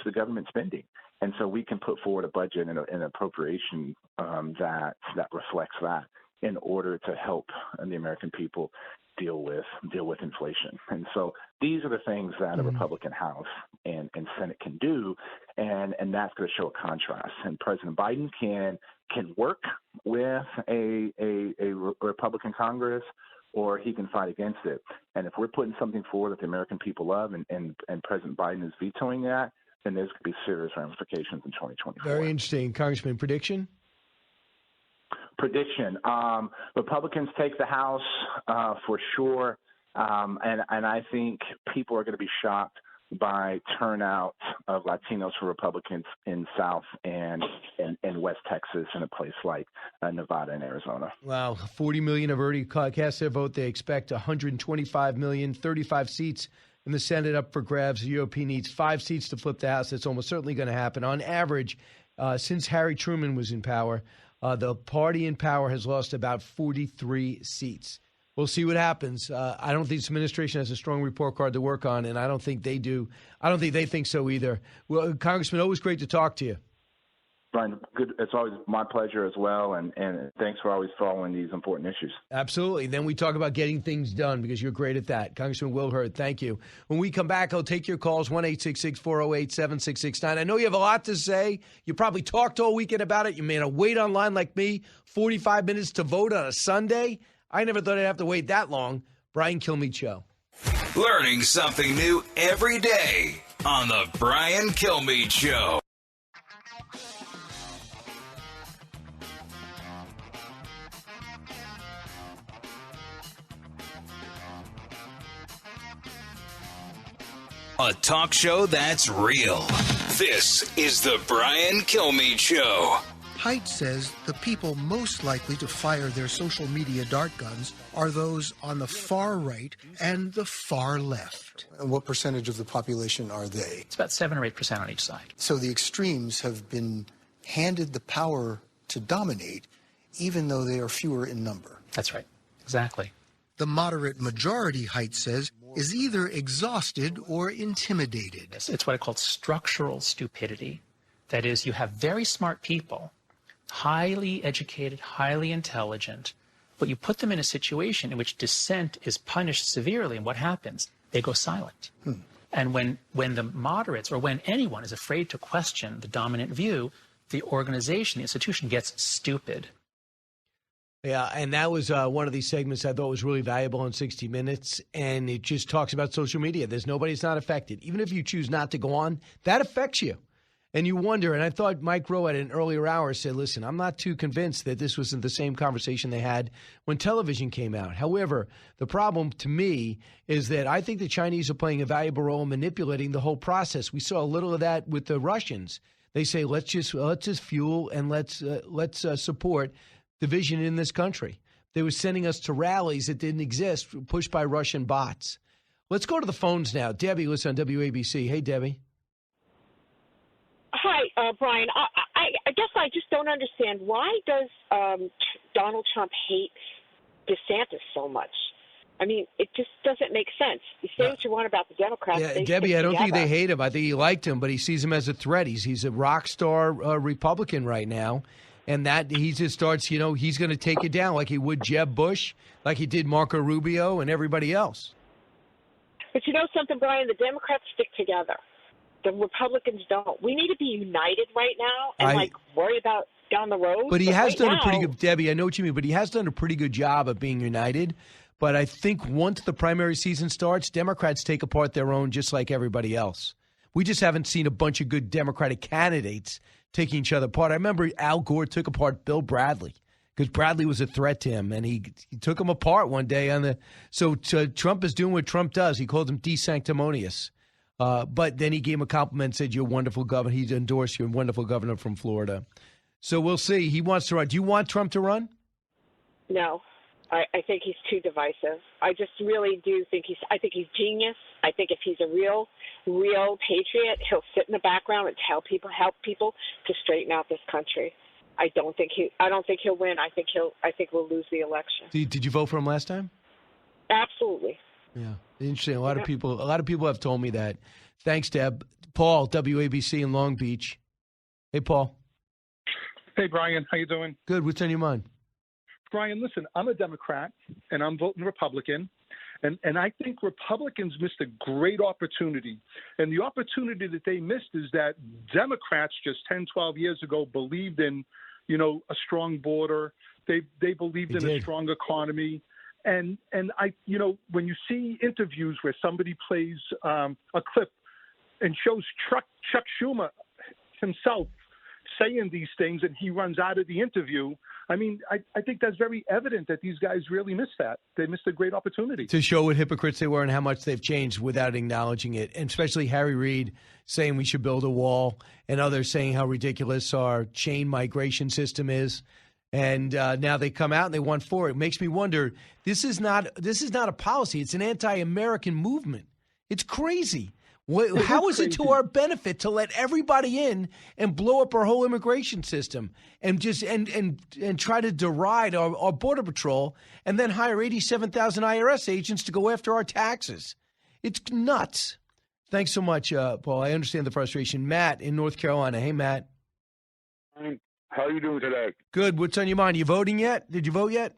the government spending, and so we can put forward a budget and an appropriation that reflects that in order to help the American people deal with inflation. And so these are the things that a Republican House and Senate can do, and that's going to show a contrast. And President Biden can work with a Republican Congress, or he can fight against it. And if we're putting something forward that the American people love and President Biden is vetoing that, then there's going to be serious ramifications in 2024. Very interesting. Congressman, prediction? Prediction. Republicans take the House for sure, and I think people are going to be shocked by turnout of Latinos for Republicans in South and West Texas and a place like Nevada and Arizona. Wow, 40 million have already cast their vote. They expect 125 million, 35 seats in the Senate up for grabs. The GOP needs 5 seats to flip the House. That's almost certainly going to happen. On average, since Harry Truman was in power, the party in power has lost about 43 seats. We'll see what happens. I don't think this administration has a strong report card to work on, and I don't think they do. I don't think they think so either. Well, Congressman, always great to talk to you. Brian, good. It's always my pleasure as well, and thanks for always following these important issues. Absolutely. Then we talk about getting things done because you're great at that. Congressman Will Hurd, thank you. When we come back, I'll take your calls, 1-866-408-7669. I know you have a lot to say. You probably talked all weekend about it. You may not wait online like me, 45 minutes to vote on a Sunday. I never thought I'd have to wait that long. Brian Kilmeade Show. Learning something new every day on the Brian Kilmeade Show. A talk show that's real. This is the Brian Kilmeade Show. Haidt says the people most likely to fire their social media dart guns are those on the far right and the far left. And what percentage of the population are they? It's about 7 or 8% on each side. So the extremes have been handed the power to dominate, even though they are fewer in number. That's right. Exactly. The moderate majority, Haidt says, is either exhausted or intimidated. It's what I call structural stupidity. That is, you have very smart people, highly educated, highly intelligent, but you put them in a situation in which dissent is punished severely, and what happens? They go silent. And when the moderates, or when anyone is afraid to question the dominant view, the organization, the institution gets stupid. Yeah, and that was one of these segments I thought was really valuable in 60 Minutes, and it just talks about social media. There's nobody that's not affected. Even if you choose not to go on, that affects you. And you wonder, and I thought Mike Rowe at an earlier hour said, listen, I'm not too convinced that this wasn't the same conversation they had when television came out. However, the problem to me is that I think the Chinese are playing a valuable role in manipulating the whole process. We saw a little of that with the Russians. They say, let's just fuel and let's support division in this country. They were sending us to rallies that didn't exist, pushed by Russian bots. Let's go to the phones now. Debbie, listen on WABC. Hey, Debbie. Hi, Brian. I guess I just don't understand. Why does Donald Trump hate DeSantis so much? I mean, it just doesn't make sense. You say what you want about the Democrats. Yeah, Debbie, I don't think they hate him. I think he liked him, but he sees him as a threat. He's a rock star Republican right now. And that he just starts, he's going to take it down like he would Jeb Bush, like he did Marco Rubio and everybody else. But you know something, Brian? The Democrats stick together. The Republicans don't. We need to be united right now and, worry about down the road. But he has done a pretty good, Debbie, I know what you mean, but he has done a pretty good job of being united. But I think once the primary season starts, Democrats take apart their own just like everybody else. We just haven't seen a bunch of good Democratic candidates taking each other apart. I remember Al Gore took apart Bill Bradley because Bradley was a threat to him, and he took him apart one day on the. So Trump is doing what Trump does. He called him de-sanctimonious, but then he gave him a compliment and said, "You're a wonderful governor." He endorsed you, a wonderful governor from Florida. So we'll see. He wants to run. Do you want Trump to run? No, I think he's too divisive. I just really do think I think he's genius. I think if he's a real patriot, he'll sit in the background and help people to straighten out this country. I don't think he'll win. I think we'll lose the election. Did you vote for him last time? Absolutely. Yeah, interesting. A lot of people have told me that. Thanks, Deb. Paul, WABC in Long Beach. Hey, Paul. Hey, Brian. How you doing? Good. What's on your mind? Brian, listen, I'm a Democrat, and I'm voting Republican. And I think Republicans missed a great opportunity. And the opportunity that they missed is that Democrats just 10, 12 years ago believed in, a strong border. They believed in a strong economy. And when you see interviews where somebody plays a clip and shows Chuck Schumer himself saying these things and he runs out of the interview, I mean, I think that's very evident that these guys really missed that. They missed a great opportunity. To show what hypocrites they were and how much they've changed without acknowledging it. And especially Harry Reid saying we should build a wall and others saying how ridiculous our chain migration system is. And now they come out and they want for it. It makes me wonder, this is not a policy. It's an anti-American movement. It's crazy. How is it to our benefit to let everybody in and blow up our whole immigration system and just and try to deride our Border Patrol and then hire 87,000 IRS agents to go after our taxes? It's nuts. Thanks so much, Paul. I understand the frustration. Matt in North Carolina. Hey, Matt. How are you doing today? Good. What's on your mind? You voting yet? Did you vote yet?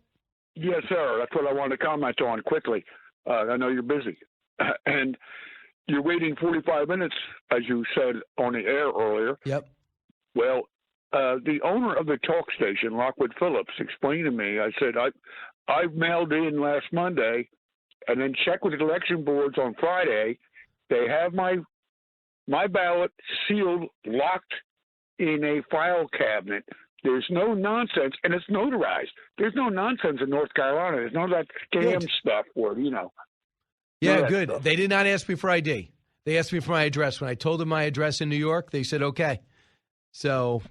Yes, sir. That's what I wanted to comment on quickly. I know you're busy. And you're waiting 45 minutes, as you said on the air earlier. Yep. Well, the owner of the talk station, Lockwood Phillips, explained to me, I said, I mailed in last Monday and then checked with the election boards on Friday. They have my ballot sealed, locked in a file cabinet. There's no nonsense, and it's notarized. There's no nonsense in North Carolina. There's none of that scam stuff where, Yeah, good. Stuff. They did not ask me for ID. They asked me for my address. When I told them my address in New York, they said, okay. So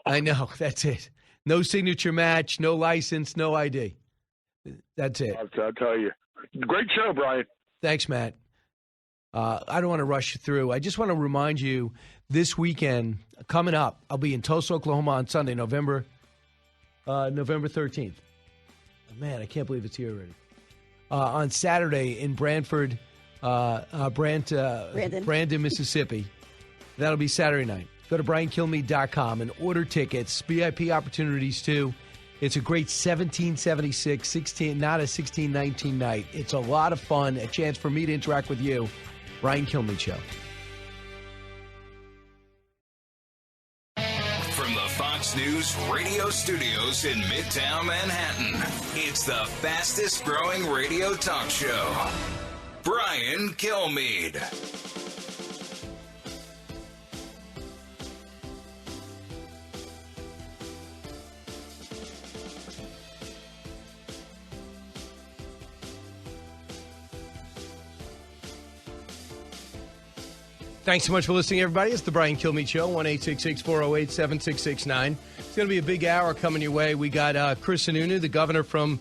I know, that's it. No signature match, no license, no ID. That's it. I'll tell you. Great show, Brian. Thanks, Matt. I don't want to rush through. I just want to remind you this weekend, coming up, I'll be in Tulsa, Oklahoma on Sunday, November 13th. Man, I can't believe it's here already. On Saturday in Brandon, Mississippi. That'll be Saturday night. Go to briankilmeade.com and order tickets, VIP opportunities too. It's a great 1776, not a 1619 night. It's a lot of fun, a chance for me to interact with you. Brian Kilmeade Show. From the Fox News radio studios in Midtown Manhattan, it's the fastest growing radio talk show. Brian Kilmeade. Thanks so much for listening, everybody. It's the Brian Kilmeade Show, 1-866-408-7669. It's going to be a big hour coming your way. We got Chris Sununu, the governor from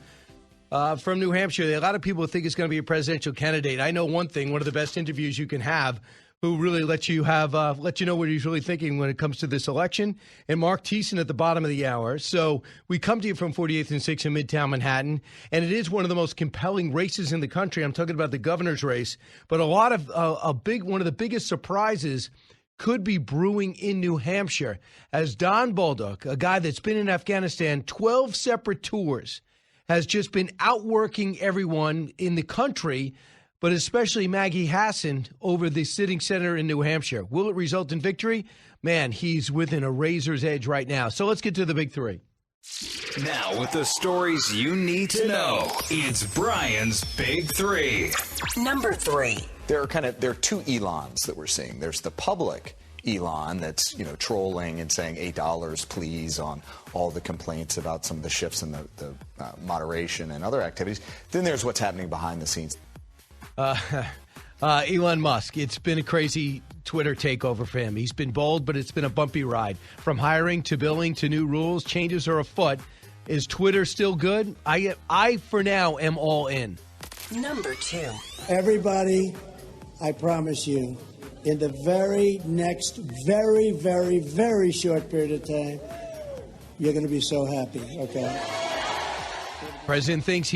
New Hampshire. A lot of people think he's going to be a presidential candidate. I know one thing, one of the best interviews you can have, who really let you know what he's really thinking when it comes to this election, and Mark Thiessen at the bottom of the hour. So we come to you from 48th and 6th in Midtown Manhattan, and it is one of the most compelling races in the country. I'm talking about the governor's race, but one of the biggest surprises could be brewing in New Hampshire as Don Bolduc, a guy that's been in Afghanistan 12 separate tours, has just been outworking everyone in the country, but especially Maggie Hassan over the sitting senator in New Hampshire. Will it result in victory? Man, he's within a razor's edge right now. So let's get to the big three. Now with the stories you need to know, it's Brian's Big Three. Number 3. There are two Elons that we're seeing. There's the public Elon that's trolling and saying $8 please on all the complaints about some of the shifts in the moderation and other activities. Then there's what's happening behind the scenes. Elon Musk. It's been a crazy Twitter takeover for him. He's been bold, but it's been a bumpy ride. From hiring to billing to new rules, changes are afoot. Is Twitter still good? I for now, am all in. Number 2. Everybody, I promise you, in the very next very, very, very short period of time, you're going to be so happy, okay? President thinks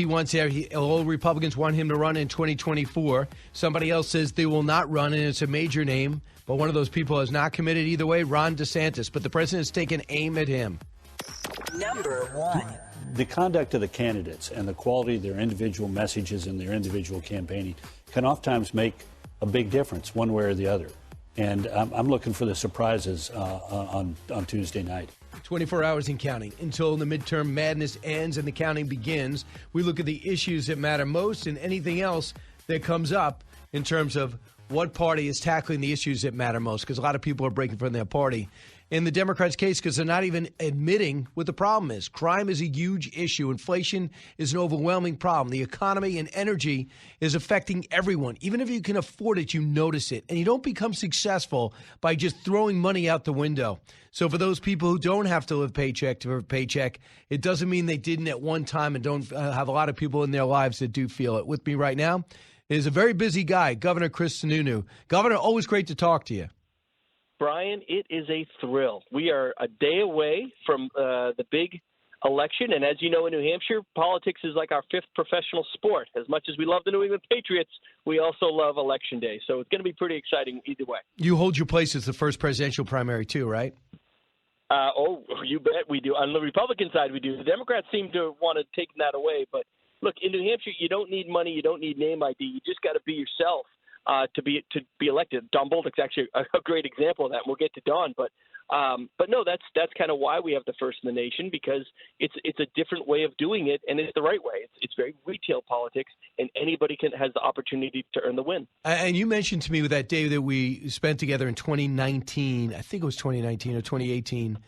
all Republicans want him to run in 2024. Somebody else says they will not run, and it's a major name. But one of those people has not committed either way, Ron DeSantis. But the president's taken aim at him. Number 1. The conduct of the candidates and the quality of their individual messages and their individual campaigning can oftentimes make a big difference one way or the other. And I'm looking for the surprises on Tuesday night. 24 hours and counting until the midterm madness ends and the counting begins. We look at the issues that matter most and anything else that comes up in terms of what party is tackling the issues that matter most, because a lot of people are breaking from their party. In the Democrats' case, because they're not even admitting what the problem is. Crime is a huge issue. Inflation is an overwhelming problem. The economy and energy is affecting everyone. Even if you can afford it, you notice it. And you don't become successful by just throwing money out the window. So for those people who don't have to live paycheck to paycheck, it doesn't mean they didn't at one time and don't have a lot of people in their lives that do feel it. With me right now is a very busy guy, Governor Chris Sununu. Governor, always great to talk to you. Brian, it is a thrill. We are a day away from the big election, and as you know, in New Hampshire, politics is like our fifth professional sport. As much as we love the New England Patriots, we also love Election Day, so it's going to be pretty exciting either way. You hold your place as the first presidential primary too, right? You bet we do. On the Republican side, we do. The Democrats seem to want to take that away, but look, in New Hampshire, you don't need money, you don't need name ID, you just got to be yourself. To be elected. Don Bolduc's actually a great example of that, and we'll get to Don. But But no, that's kind of why we have the first in the nation, because it's a different way of doing it, and it's the right way. It's very retail politics, and anybody has the opportunity to earn the win. And you mentioned to me with that day that we spent together in 2019, I think it was 2019 or 2018,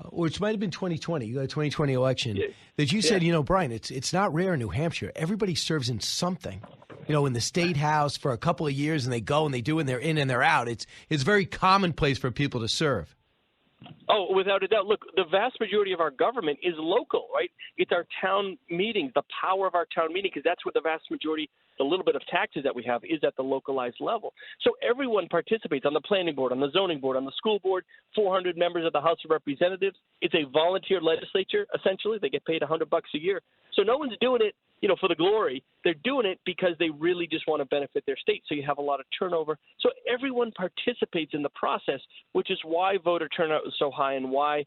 or it might have been 2020, the 2020 election, that you said, Brian, it's not rare in New Hampshire. Everybody serves in something. In the state house for a couple of years, and they go and they do, and they're in and they're out. It's very commonplace for people to serve. Oh, without a doubt. Look, the vast majority of our government is local, right? It's our town meetings, the power of our town meeting, because that's where the vast majority, the little bit of taxes that we have, is at the localized level. So everyone participates on the planning board, on the zoning board, on the school board, 400 members of the House of Representatives. It's a volunteer legislature, essentially. They get paid $100 a year. So no one's doing it, for the glory. They're doing it because they really just want to benefit their state. So you have a lot of turnover. So everyone participates in the process, which is why voter turnout is so high, and why,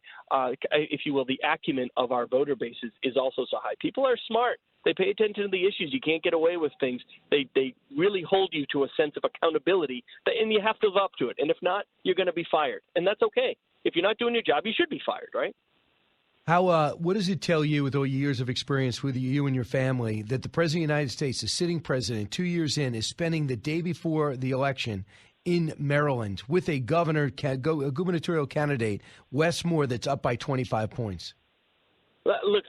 if you will, the acumen of our voter base is also so high. People are smart. They pay attention to the issues. You can't get away with things. They really hold you to a sense of accountability, and you have to live up to it. And if not, you're going to be fired. And that's okay. If you're not doing your job, you should be fired, right? What does it tell you, with all years of experience with you and your family, that the President of the United States, the sitting president, 2 years in, is spending the day before the election in Maryland with a gubernatorial candidate, Wes Moore, that's up by 25 points? Look,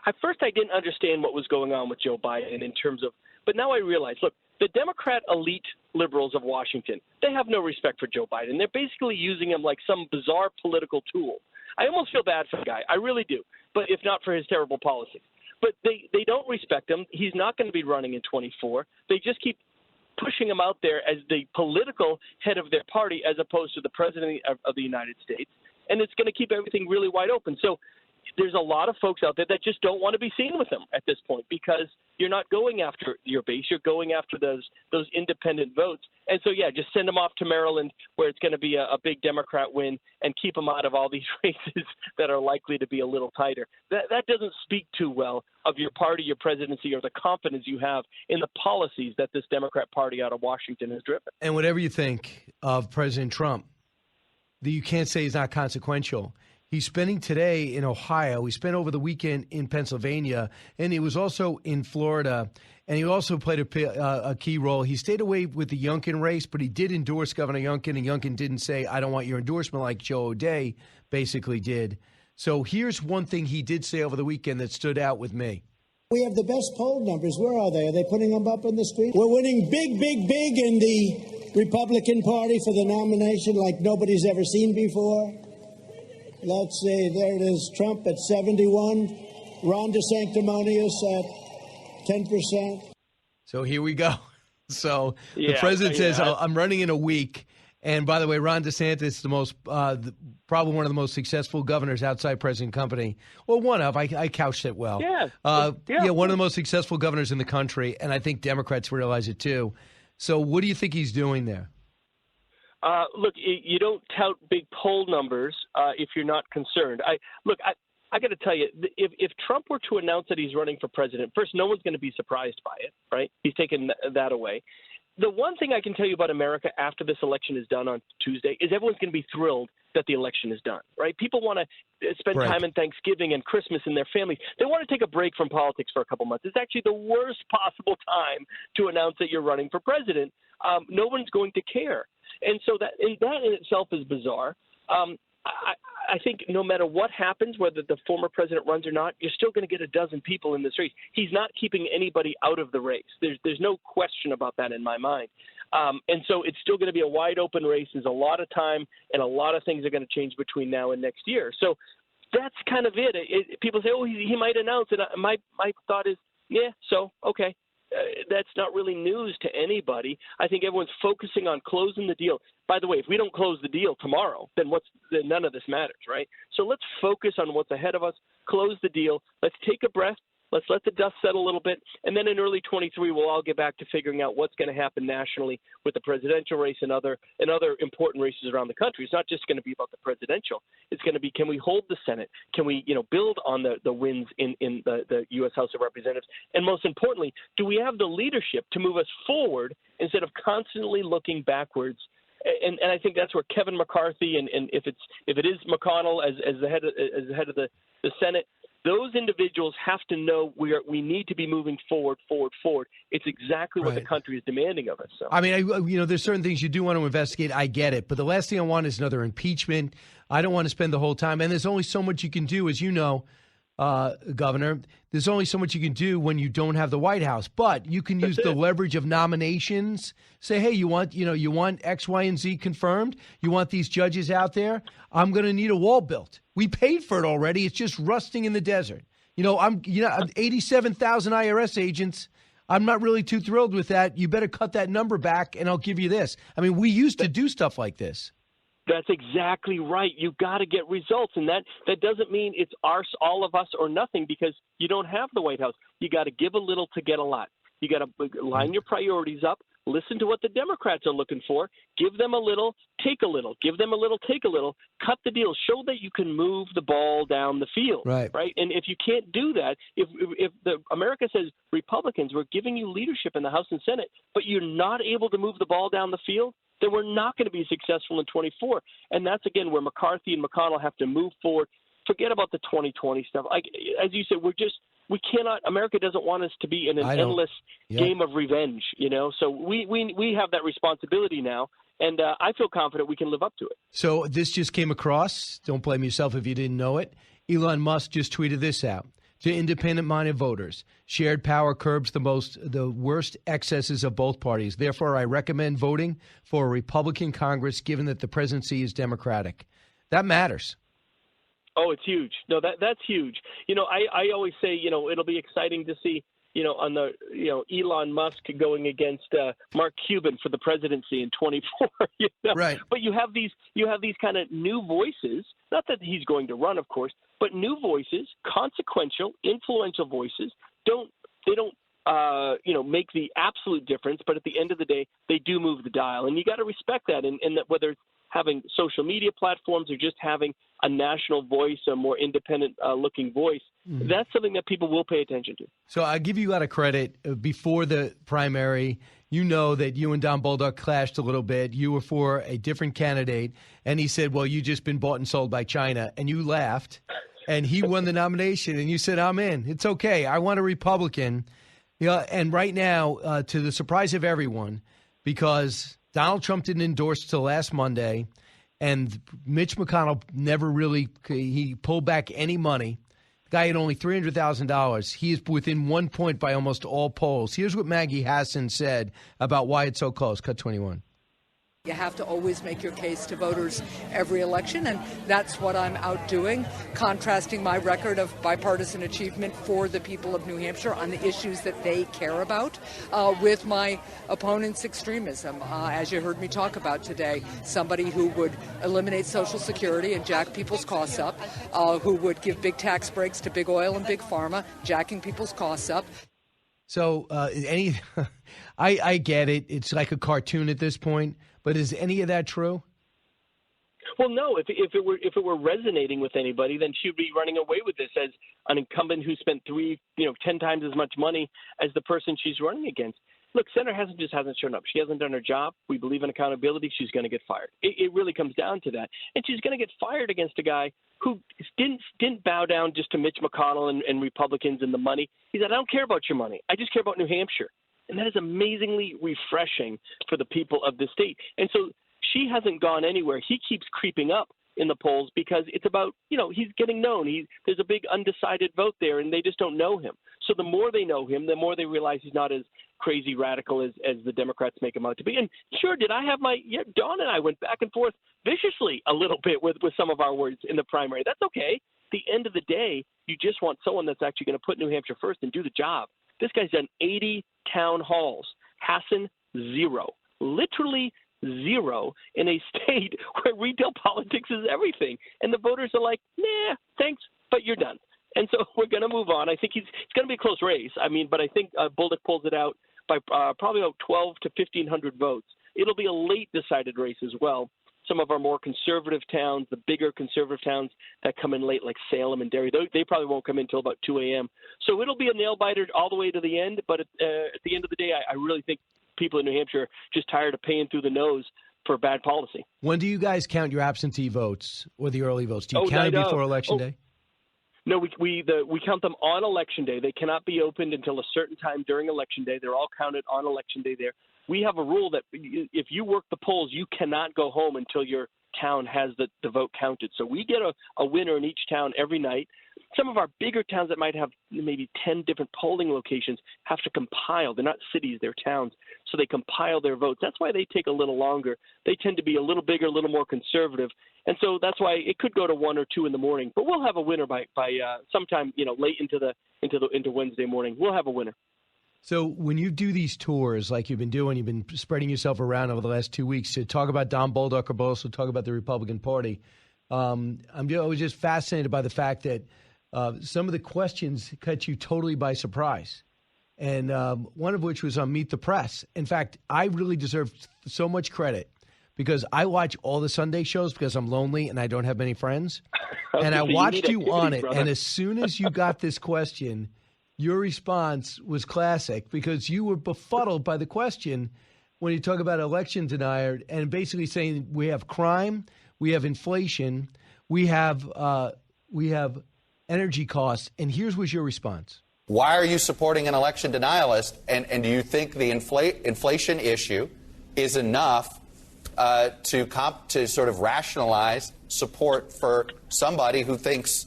at first I didn't understand what was going on with Joe Biden in terms of, but now I realize, look, the Democrat elite liberals of Washington, they have no respect for Joe Biden. They're basically using him like some bizarre political tool. I almost feel bad for the guy. I really do. But if not for his terrible policies. But they don't respect him. He's not going to be running in 24. They just keep pushing him out there as the political head of their party as opposed to the president of the United States. And it's going to keep everything really wide open. So there's a lot of folks out there that just don't want to be seen with him at this point, because you're not going after your base. You're going after those independent votes. And so, just send them off to Maryland, where it's going to be a big Democrat win, and keep them out of all these races that are likely to be a little tighter. That doesn't speak too well of your party, your presidency, or the confidence you have in the policies that this Democrat Party out of Washington has driven. And whatever you think of President Trump, you can't say he's not consequential. He's spending today in Ohio. He spent over the weekend in Pennsylvania, and he was also in Florida, and he also played a key role. He stayed away with the Youngkin race, but he did endorse Governor Youngkin, and Youngkin didn't say, I don't want your endorsement, like Joe O'Dea basically did. So here's one thing he did say over the weekend that stood out with me. We have the best poll numbers. Where are they? Are they putting them up on the screen? We're winning big, big, big in the Republican Party for the nomination like nobody's ever seen before. Let's see, there it is, Trump at 71, Ron DeSanctimonious at 10%. So here we go. So the president says, I'm running in a week. And by the way, Ron DeSantis, probably one of the most successful governors outside President Company. Well, one of, I couched it well. One of the most successful governors in the country. And I think Democrats realize it too. So what do you think he's doing there? Look, you don't tout big poll numbers if you're not concerned. I got to tell you, if Trump were to announce that he's running for president, first, no one's going to be surprised by it, right? He's taken that away. The one thing I can tell you about America after this election is done on Tuesday is everyone's going to be thrilled that the election is done, right? People want to spend time in Thanksgiving and Christmas in their families. They want to take a break from politics for a couple months. It's actually the worst possible time to announce that you're running for president. No one's going to care. And so that in itself is bizarre. I think no matter what happens, whether the former president runs or not, you're still going to get a dozen people in this race. He's not keeping anybody out of the race. There's no question about that in my mind. And so it's still going to be a wide open race. There's a lot of time, and a lot of things are going to change between now and next year. So that's kind of it. People say, oh, he might announce it. My thought is, okay. That's not really news to anybody. I think everyone's focusing on closing the deal. By the way, if we don't close the deal tomorrow, then none of this matters, right? So let's focus on what's ahead of us, close the deal. Let's take a breath. Let's let the dust settle a little bit. And then in early 23, we'll all get back to figuring out what's going to happen nationally with the presidential race and other important races around the country. It's not just going to be about the presidential. It's going to be, can we hold the Senate? Can we, build on the wins in the U.S. House of Representatives? And most importantly, do we have the leadership to move us forward instead of constantly looking backwards and I think that's where Kevin McCarthy and if it is McConnell as the head of the Senate, those individuals have to know we need to be moving forward. It's exactly what the country is demanding of us. So. I mean, there's certain things you do want to investigate. I get it. But the last thing I want is another impeachment. I don't want to spend the whole time. And there's only so much you can do, as you know, Governor. There's only so much you can do when you don't have the White House. But you can use the leverage of nominations. Say, hey, you want X, Y, and Z confirmed? You want these judges out there? I'm going to need a wall built. We paid for it already. It's just rusting in the desert. I'm 87,000 IRS agents. I'm not really too thrilled with that. You better cut that number back, and I'll give you this. I mean, we used to do stuff like this. That's exactly right. You got to get results, and that doesn't mean it's all of us or nothing, because you don't have the White House. You got to give a little to get a lot. You got to line your priorities up. Listen to what the Democrats are looking for. Give them a little, take a little. Give them a little, take a little. Cut the deal. Show that you can move the ball down the field. Right. And if you can't do that, if America says, Republicans, we're giving you leadership in the House and Senate, but you're not able to move the ball down the field, then we're not going to be successful in 24. And that's, again, where McCarthy and McConnell have to move forward. Forget about the 2020 stuff. As you said, we cannot. America doesn't want us to be in an endless game of revenge. So we have that responsibility now, and I feel confident we can live up to it. So this just came across. Don't blame yourself if you didn't know it. Elon Musk just tweeted this out to independent-minded voters. Shared power curbs the worst excesses of both parties. Therefore, I recommend voting for a Republican Congress, given that the presidency is Democratic. That matters. Oh, it's huge. No, that's huge. I always say, it'll be exciting to see, on the, Elon Musk going against Mark Cuban for the presidency in 24. Right. But you have these kind of new voices. Not that he's going to run, of course, but new voices, consequential, influential voices. They don't make the absolute difference, but at the end of the day, they do move the dial, and you got to respect that. And that whether it's having social media platforms or just having a national voice, a more independent looking voice, that's something that people will pay attention to. So I give you a lot of credit. Before the primary, you know that you and Don Bolduc clashed a little bit. You were for a different candidate, and he said, well, you've just been bought and sold by China, and you laughed, and he won the nomination, and you said, I'm in. It's okay. I want a Republican. And right now, to the surprise of everyone, because Donald Trump didn't endorse till last Monday, and Mitch McConnell he pulled back any money. The guy had only $300,000. He is within 1 point by almost all polls. Here's what Maggie Hassan said about why it's so close. Cut 21. You have to always make your case to voters every election, and that's what I'm out doing, contrasting my record of bipartisan achievement for the people of New Hampshire on the issues that they care about with my opponent's extremism. As you heard me talk about today, somebody who would eliminate Social Security and jack people's costs up, who would give big tax breaks to big oil and big pharma, jacking people's costs up. So I get it. It's like a cartoon at this point. But is any of that true? Well, no. If it were resonating with anybody, then she'd be running away with this as an incumbent who spent 10 times as much money as the person she's running against. Look, Senator hasn't shown up. She hasn't done her job. We believe in accountability. She's going to get fired. It really comes down to that. And she's going to get fired against a guy who didn't bow down just to Mitch McConnell and Republicans and the money. He said, I don't care about your money. I just care about New Hampshire. And that is amazingly refreshing for the people of the state. And so she hasn't gone anywhere. He keeps creeping up in the polls because it's about, he's getting known. There's a big undecided vote there, and they just don't know him. So the more they know him, the more they realize he's not as crazy radical as the Democrats make him out to be. And sure, Dawn and I went back and forth viciously a little bit with some of our words in the primary. That's okay. At the end of the day, you just want someone that's actually going to put New Hampshire first and do the job. This guy's done 80 town halls. Hassan, 0. Literally 0 in a state where retail politics is everything. And the voters are like, nah, thanks, but you're done. And so we're going to move on. I think it's going to be a close race. But I think Bolduc pulls it out by probably about 1,200 to 1,500 votes. It'll be a late decided race as well. Some of our more conservative towns, the bigger conservative towns that come in late, like Salem and Derry, they probably won't come in until about 2 a.m. So it'll be a nail-biter all the way to the end. But at the end of the day, I really think people in New Hampshire are just tired of paying through the nose for bad policy. When do you guys count your absentee votes or the early votes? Do you count it before Election Day? No, we count them on Election Day. They cannot be opened until a certain time during Election Day. They're all counted on Election Day there. We have a rule that if you work the polls, you cannot go home until your town has the vote counted. So we get a winner in each town every night. Some of our bigger towns that might have maybe 10 different polling locations have to compile. They're not cities, they're towns. So they compile their votes. That's why they take a little longer. They tend to be a little bigger, a little more conservative. And so that's why it could go to 1 or 2 in the morning. But we'll have a winner by sometime, late into Wednesday morning. We'll have a winner. So when you do these tours like you've been doing, you've been spreading yourself around over the last 2 weeks to talk about Don Bolduc, but also talk about the Republican Party. I was just fascinated by the fact that some of the questions caught you totally by surprise. And one of which was on Meet the Press. In fact, I really deserve so much credit because I watch all the Sunday shows because I'm lonely and I don't have many friends. And I watched you on it. Brother. And as soon as you got this question, your response was classic because you were befuddled by the question when you talk about election denier and basically saying we have crime, we have inflation, we have energy costs. And here's was your response. Why are you supporting an election denialist? And do you think the inflation issue is enough to sort of rationalize support for somebody who thinks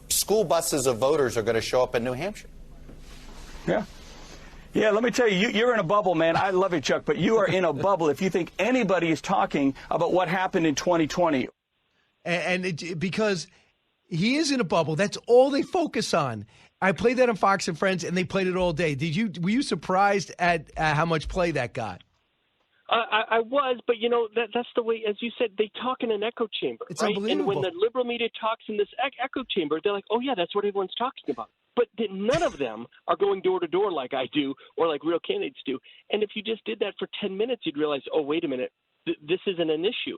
school buses of voters are going to show up in New Hampshire? Yeah, let me tell you, you're in a bubble, man. I love it, Chuck, but you are in a bubble if you think anybody is talking about what happened in 2020. Because he is in a bubble. That's all they focus on. I played that on Fox and Friends, and they played it all day. Were you surprised at how much play that got? I was, but that's the way, as you said, they talk in an echo chamber. It's right? unbelievable. And when the liberal media talks in this echo chamber, they're like, oh, yeah, that's what everyone's talking about. But none of them are going door to door like I do or like real candidates do. And if you just did that for 10 minutes, you'd realize, oh, wait a minute, this isn't an issue.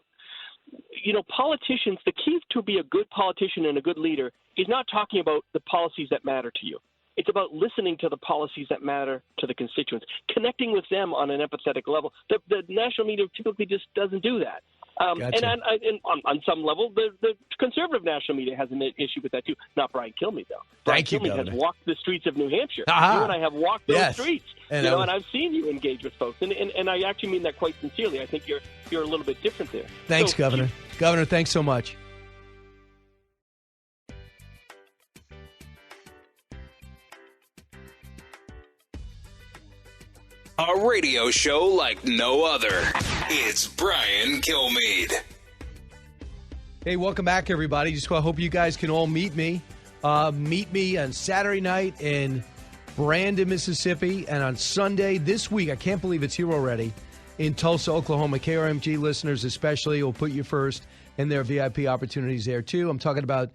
Politicians, the key to be a good politician and a good leader is not talking about the policies that matter to you. It's about listening to the policies that matter to the constituents, connecting with them on an empathetic level. The national media typically just doesn't do that. Gotcha. And on some level, the conservative national media has an issue with that too. Not Brian Kilmeade, though. Brian Kilmeade has walked the streets of New Hampshire. Aha. You and I have walked those streets. And and I've seen you engage with folks, and I actually mean that quite sincerely. I think you're a little bit different there. Thanks, Governor. Governor, thanks so much. A radio show like no other. It's Brian Kilmeade. Hey, welcome back, everybody. Just hope you guys can all meet me. Meet me on Saturday night in Brandon, Mississippi, and on Sunday this week, I can't believe it's here already, in Tulsa, Oklahoma. KRMG listeners especially will put you first, and there are VIP opportunities there, too. I'm talking about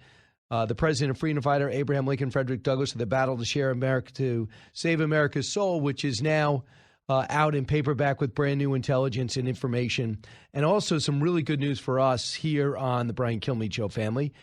the president and freedom fighter, Abraham Lincoln, Frederick Douglass, of the battle to share America, to save America's soul, which is now out in paperback with brand new intelligence and information. And also some really good news for us here on the Brian Kilmeade Show family.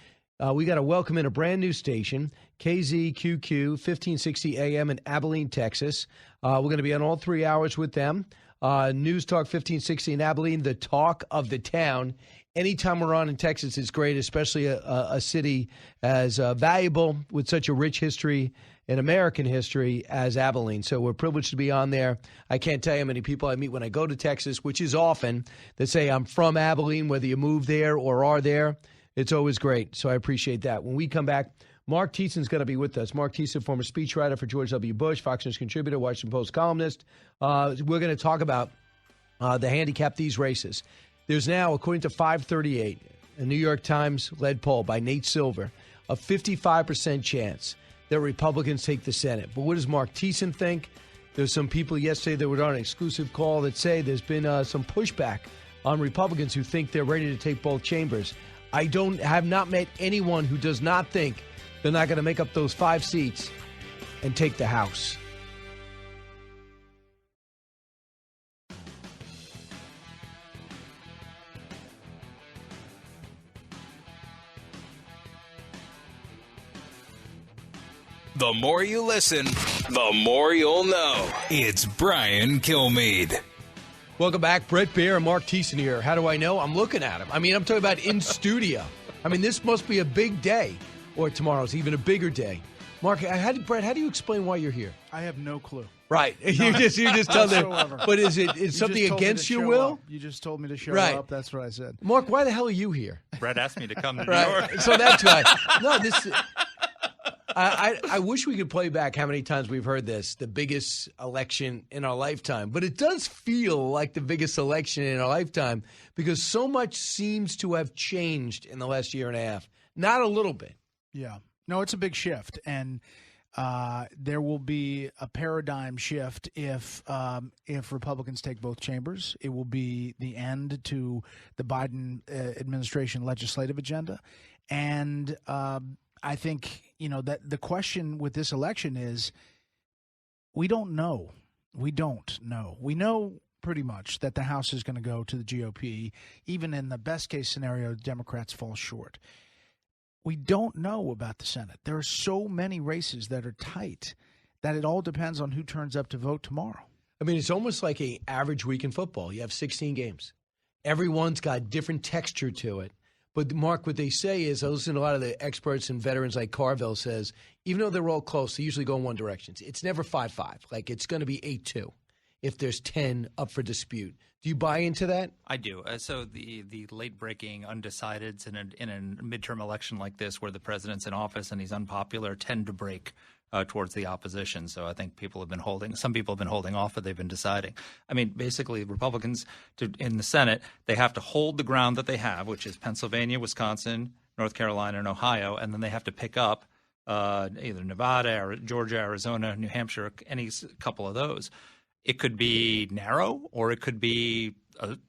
We got to welcome in a brand new station, KZQQ 1560 AM in Abilene, Texas. We're going to be on all 3 hours with them. News Talk 1560 in Abilene, the talk of the town. Anytime we're on in Texas, it's great, especially a city as valuable with such a rich history in American history as Abilene. So we're privileged to be on there. I can't tell you how many people I meet when I go to Texas, which is often, that say I'm from Abilene, whether you move there or are there. It's always great. So I appreciate that. When we come back, Mark Thiessen's going to be with us. Mark Thiessen, former speechwriter for George W. Bush, Fox News contributor, Washington Post columnist. We're going to talk about the handicap these races. There's now, according to 538, a New York Times-led poll by Nate Silver, a 55% chance that Republicans take the Senate. But what does Mark Thiessen think? There's some people yesterday that were on an exclusive call that say there's been some pushback on Republicans who think they're ready to take both chambers. I have not met anyone who does not think they're not going to make up those 5 seats and take the House. The more you listen, the more you'll know. It's Brian Kilmeade. Welcome back. Brett Baer and Mark Thiessen here. How do I know? I'm looking at him. I mean, I'm talking about in studio. I mean, this must be a big day. Or tomorrow's even a bigger day. Mark, Brett, how do you explain why you're here? I have no clue. Right. You just tell them. But is it something against your will? You just told me to show Right. up. That's what I said. Mark, why the hell are you here? Brett asked me to come to New Right. York. So that's why. No, this. I wish we could play back how many times we've heard this, the biggest election in our lifetime. But it does feel like the biggest election in our lifetime because so much seems to have changed in the last year and a half. Not a little bit. Yeah. No, it's a big shift, and there will be a paradigm shift if Republicans take both chambers. It will be the end to the Biden administration legislative agenda, and I think that the question with this election is we don't know. We don't know. We know pretty much that the House is going to go to the GOP. Even in the best case scenario, Democrats fall short. We don't know about the Senate. There are so many races that are tight that it all depends on who turns up to vote tomorrow. I mean, it's almost like an average week in football. You have 16 games. Everyone's got different texture to it. But, Mark, what they say is, I listen to a lot of the experts and veterans like Carville says, even though they're all close, they usually go in one direction. It's never 5-5. Like, it's going to be 8-2 if there's 10 up for dispute. Do you buy into that? I do. So the late-breaking undecideds in a midterm election like this where the president's in office and he's unpopular tend to break towards the opposition. So I think some people have been holding off, but they've been deciding. I mean, basically, Republicans in the Senate, they have to hold the ground that they have, which is Pennsylvania, Wisconsin, North Carolina, and Ohio, and then they have to pick up either Nevada, or Georgia, Arizona, New Hampshire, any couple of those. It could be narrow, or it could be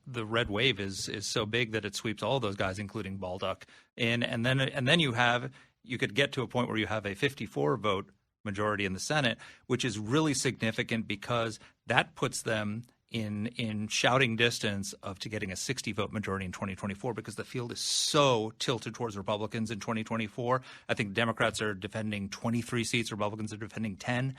the red wave is so big that it sweeps all those guys, including Baldock. And then you could get to a point where you have a 54 vote majority in the Senate, which is really significant because that puts them in shouting distance to getting a 60 vote majority in 2024 because the field is so tilted towards Republicans in 2024. I think Democrats are defending 23 seats, Republicans are defending 10.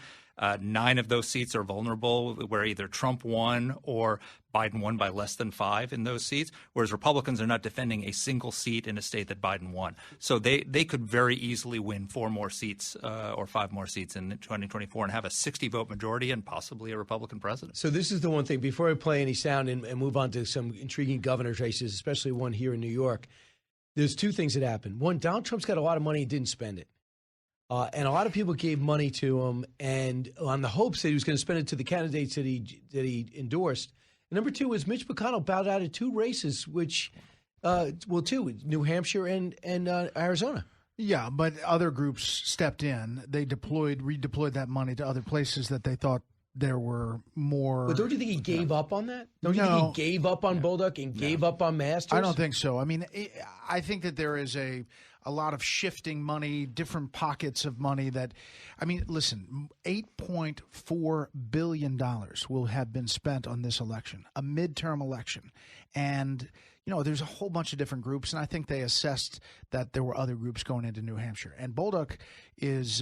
9 of those seats are vulnerable where either Trump won or Biden won by less than 5 in those seats, whereas Republicans are not defending a single seat in a state that Biden won. So they could very easily win 4 more seats or 5 more seats in 2024 and have a 60-vote majority and possibly a Republican president. So this is the one thing, before I play any sound and move on to some intriguing governor's races, especially one here in New York, there's 2 things that happened. One, Donald Trump's got a lot of money and didn't spend it. And a lot of people gave money to him and on the hopes that he was going to spend it to the candidates that he endorsed. And number 2 is Mitch McConnell bowed out of 2 races, which, 2, New Hampshire and Arizona. Yeah, but other groups stepped in. They redeployed that money to other places that they thought there were more. But don't you think he gave up on that? Don't you think he gave up on Bolduc and gave up on Masters? I don't think so. I mean, I think that there is a lot of shifting money, different pockets of money that, I mean, listen, $8.4 billion will have been spent on this election, a midterm election. And, there's a whole bunch of different groups, and I think they assessed that there were other groups going into New Hampshire. And Bolduc is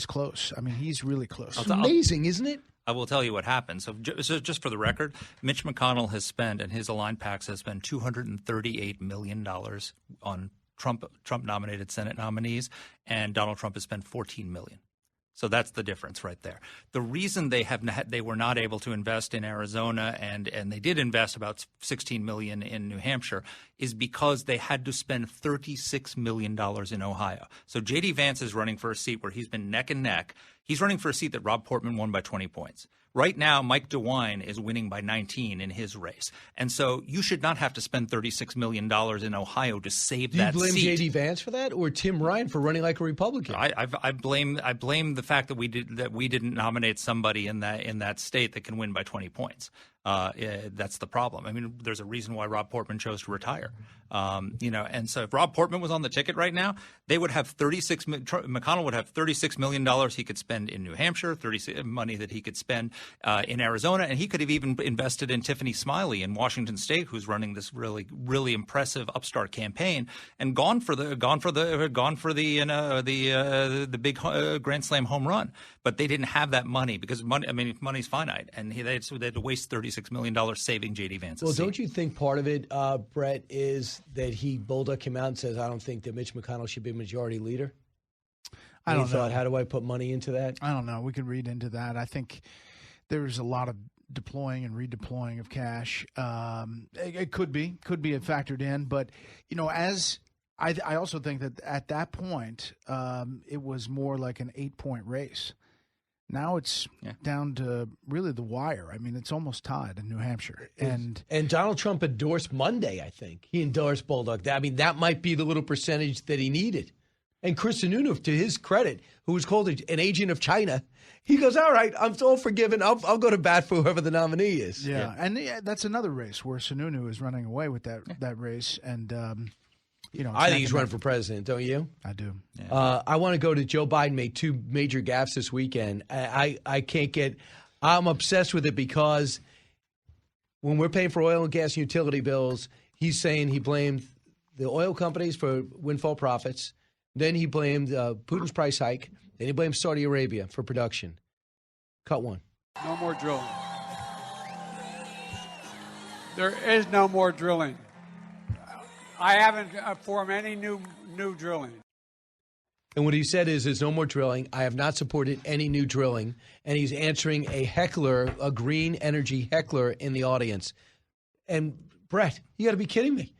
close. I mean, he's really close. It's amazing, isn't it? I will tell you what happened. So just for the record, Mitch McConnell has spent, and his aligned PACs has spent $238 million on Trump-nominated Senate nominees, and Donald Trump has spent $14 million. So that's the difference right there. The reason they were not able to invest in Arizona and they did invest about $16 million in New Hampshire is because they had to spend $36 million in Ohio. So J.D. Vance is running for a seat where he's been neck and neck. He's running for a seat that Rob Portman won by 20 points. Right now, Mike DeWine is winning by 19 in his race. And so you should not have to spend $36 million in Ohio to save that seat. Do you blame J.D. Vance for that or Tim Ryan for running like a Republican? I blame the fact that we didn't nominate somebody in that state that can win by 20 points. That's the problem. I mean, there's a reason why Rob Portman chose to retire. And so if Rob Portman was on the ticket right now, they would have McConnell would have $36 million he could spend in New Hampshire, money that he could spend in Arizona, and he could have even invested in Tiffany Smiley in Washington State, who's running this really, really impressive upstart campaign, and gone for the big Grand Slam home run. But they didn't have that money because money's finite, and they had to waste $36 $26 million saving J.D. Vance. Well, don't you think part of it, Brett, is that Bolduc came out and says, I don't think that Mitch McConnell should be majority leader? I don't know. How do I put money into that? I don't know. We could read into that. I think there's a lot of deploying and redeploying of cash. It could be factored in, but as I also think that at that point it was more like an 8-point race. Now it's down to really the wire. I mean, it's almost tied in New Hampshire. And Donald Trump endorsed Monday, I think. He endorsed Bolduc. I mean, that might be the little percentage that he needed. And Chris Sununu, to his credit, who was called an agent of China, he goes, all right, I'm all forgiven. I'll go to bat for whoever the nominee is. Yeah. And that's another race where Sununu is running away with that race. And, I think he's running for president, don't you? I do. Yeah. I want to go to Joe Biden made 2 major gaffes this weekend. I'm obsessed with it because when we're paying for oil and gas and utility bills, he's saying he blamed the oil companies for windfall profits. Then he blamed Putin's price hike. Then he blamed Saudi Arabia for production. Cut one. No more drilling. There is no more drilling. I haven't formed any new drilling. And what he said is, there's no more drilling. I have not supported any new drilling. And he's answering a heckler, a green energy heckler in the audience. And, Brett, you got to be kidding me.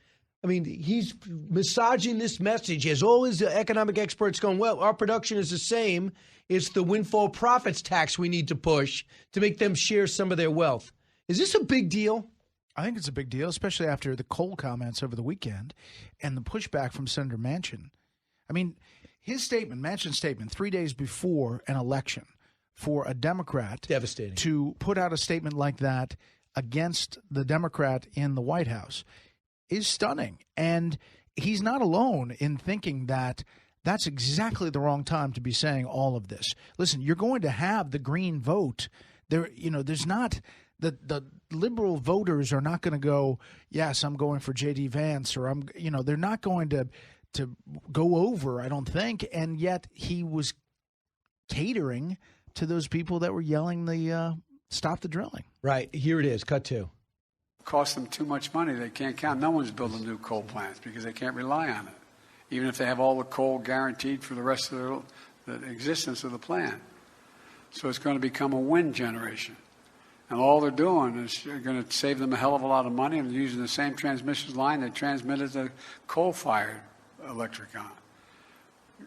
I mean, he's massaging this message as all his economic experts going, well, our production is the same. It's the windfall profits tax we need to push to make them share some of their wealth. Is this a big deal? I think it's a big deal, especially after the coal comments over the weekend and the pushback from Senator Manchin. I mean, Manchin's statement 3 days before an election for a Democrat devastating to put out a statement like that against the Democrat in the White House is stunning. And he's not alone in thinking that that's exactly the wrong time to be saying all of this. Listen, you're going to have the green vote. There's not the liberal voters are not going to go, yes, I'm going for J.D. Vance, or they're not going to go over, I don't think. And yet he was catering to those people that were yelling the stop the drilling. Right. Here it is. Cut 2. Cost them too much money. They can't count. No one's building new coal plants because they can't rely on it, even if they have all the coal guaranteed for the rest of the existence of the plant. So it's going to become a wind generation. And all they're doing is going to save them a hell of a lot of money, and using the same transmission line that transmitted the coal-fired electric on.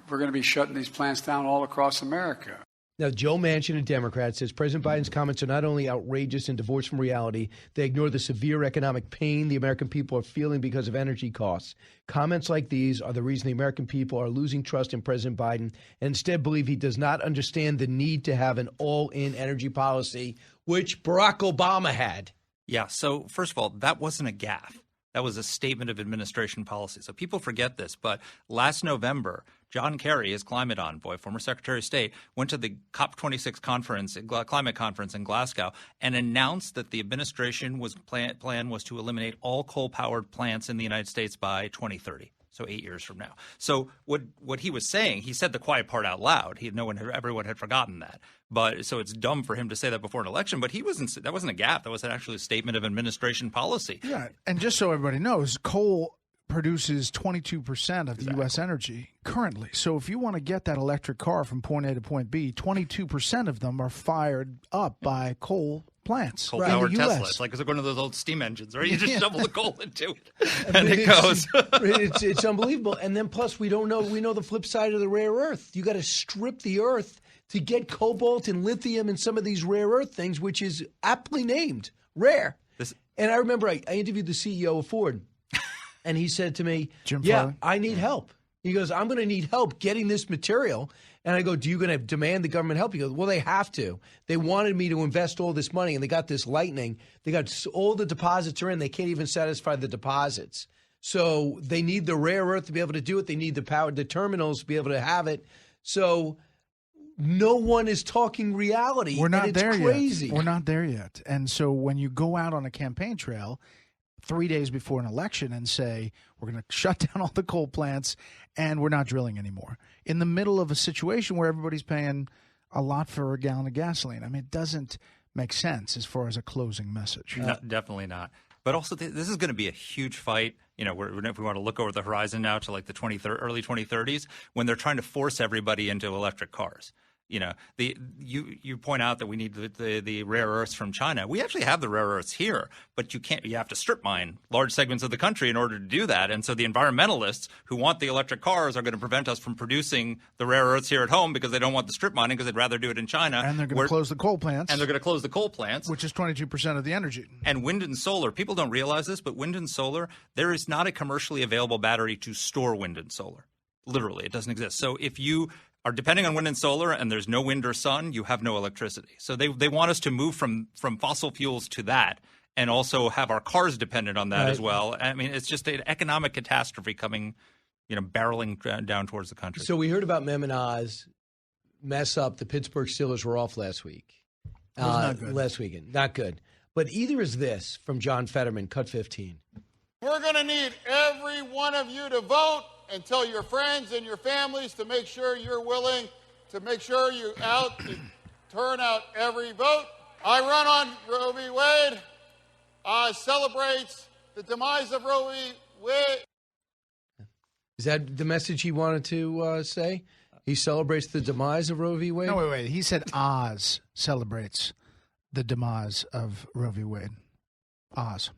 We're going to be shutting these plants down all across America. Now, Joe Manchin, a Democrat, says President Biden's comments are not only outrageous and divorced from reality, they ignore the severe economic pain the American people are feeling because of energy costs. Comments like these are the reason the American people are losing trust in President Biden and instead believe he does not understand the need to have an all-in energy policy, which Barack Obama had. Yeah, so first of all, that wasn't a gaffe. That was a statement of administration policy. So people forget this, but last November, John Kerry, his climate envoy, former Secretary of State, went to the COP26 climate conference in Glasgow and announced that the administration plan was to eliminate all coal-powered plants in the United States by 2030. So 8 years from now. So what he was saying, he said the quiet part out loud. Everyone had forgotten that. But so it's dumb for him to say that before an election. But that wasn't a gaffe. That was actually a statement of administration policy. Yeah, and just so everybody knows, coal produces 22% of the U.S. energy currently. So if you want to get that electric car from point A to point B, 22% of them are fired up by coal plants. Coal-powered Tesla. It's like one of those old steam engines, right? You just shovel the coal into it, and it goes. It's unbelievable. And then plus, we know the flip side of the rare earth. You got to strip the earth to get cobalt and lithium and some of these rare earth things, which is aptly named rare. And I remember I interviewed the CEO of Ford, and he said to me, Jim yeah, Farley? I need help. He goes, I'm going to need help getting this material. And I go, do you going to demand the government help? He goes, well, they have to. They wanted me to invest all this money, and they got this lightning. They got all the deposits are in. They can't even satisfy the deposits. So they need the rare earth to be able to do it. They need the power, the terminals to be able to have it. So no one is talking reality. We're not there crazy. yet. We're not there yet. And so when you go out on a campaign trail 3 days before an election and say, we're going to shut down all the coal plants and we're not drilling anymore, in the middle of a situation where everybody's paying a lot for a gallon of gasoline. I mean, it doesn't make sense as far as a closing message. No, definitely not. But also, this is going to be a huge fight. You know, if we want to look over the horizon now to like the early 2030s, when they're trying to force everybody into electric cars. You know, you point out that we need the rare earths from China. We actually have the rare earths here, but you have to strip mine large segments of the country in order to do that. And so the environmentalists who want the electric cars are going to prevent us from producing the rare earths here at home because they don't want the strip mining because they'd rather do it in China. And they're going to close the coal plants. And they're going to close the coal plants. Which is 22% of the energy. And wind and solar, people don't realize this, but wind and solar, there is not a commercially available battery to store wind and solar. Literally, it doesn't exist. So if you are depending on wind and solar and there's no wind or sun, you have no electricity. So they want us to move from fossil fuels to that and also have our cars dependent on that as well. I mean, it's just an economic catastrophe coming, barreling down towards the country. So we heard about Mem and Oz mess up. The Pittsburgh Steelers were off last week. Not good. Last weekend. Not good. But either is this from John Fetterman, cut 15. We're going to need every one of you to vote and tell your friends and your families to make sure you're willing to make sure you turn out every vote. I run on Roe v. Wade. Celebrates the demise of Roe v. Wade. Is that the message he wanted to say? He celebrates the demise of Roe v. Wade? No, wait. He said Oz celebrates the demise of Roe v. Wade. Oz.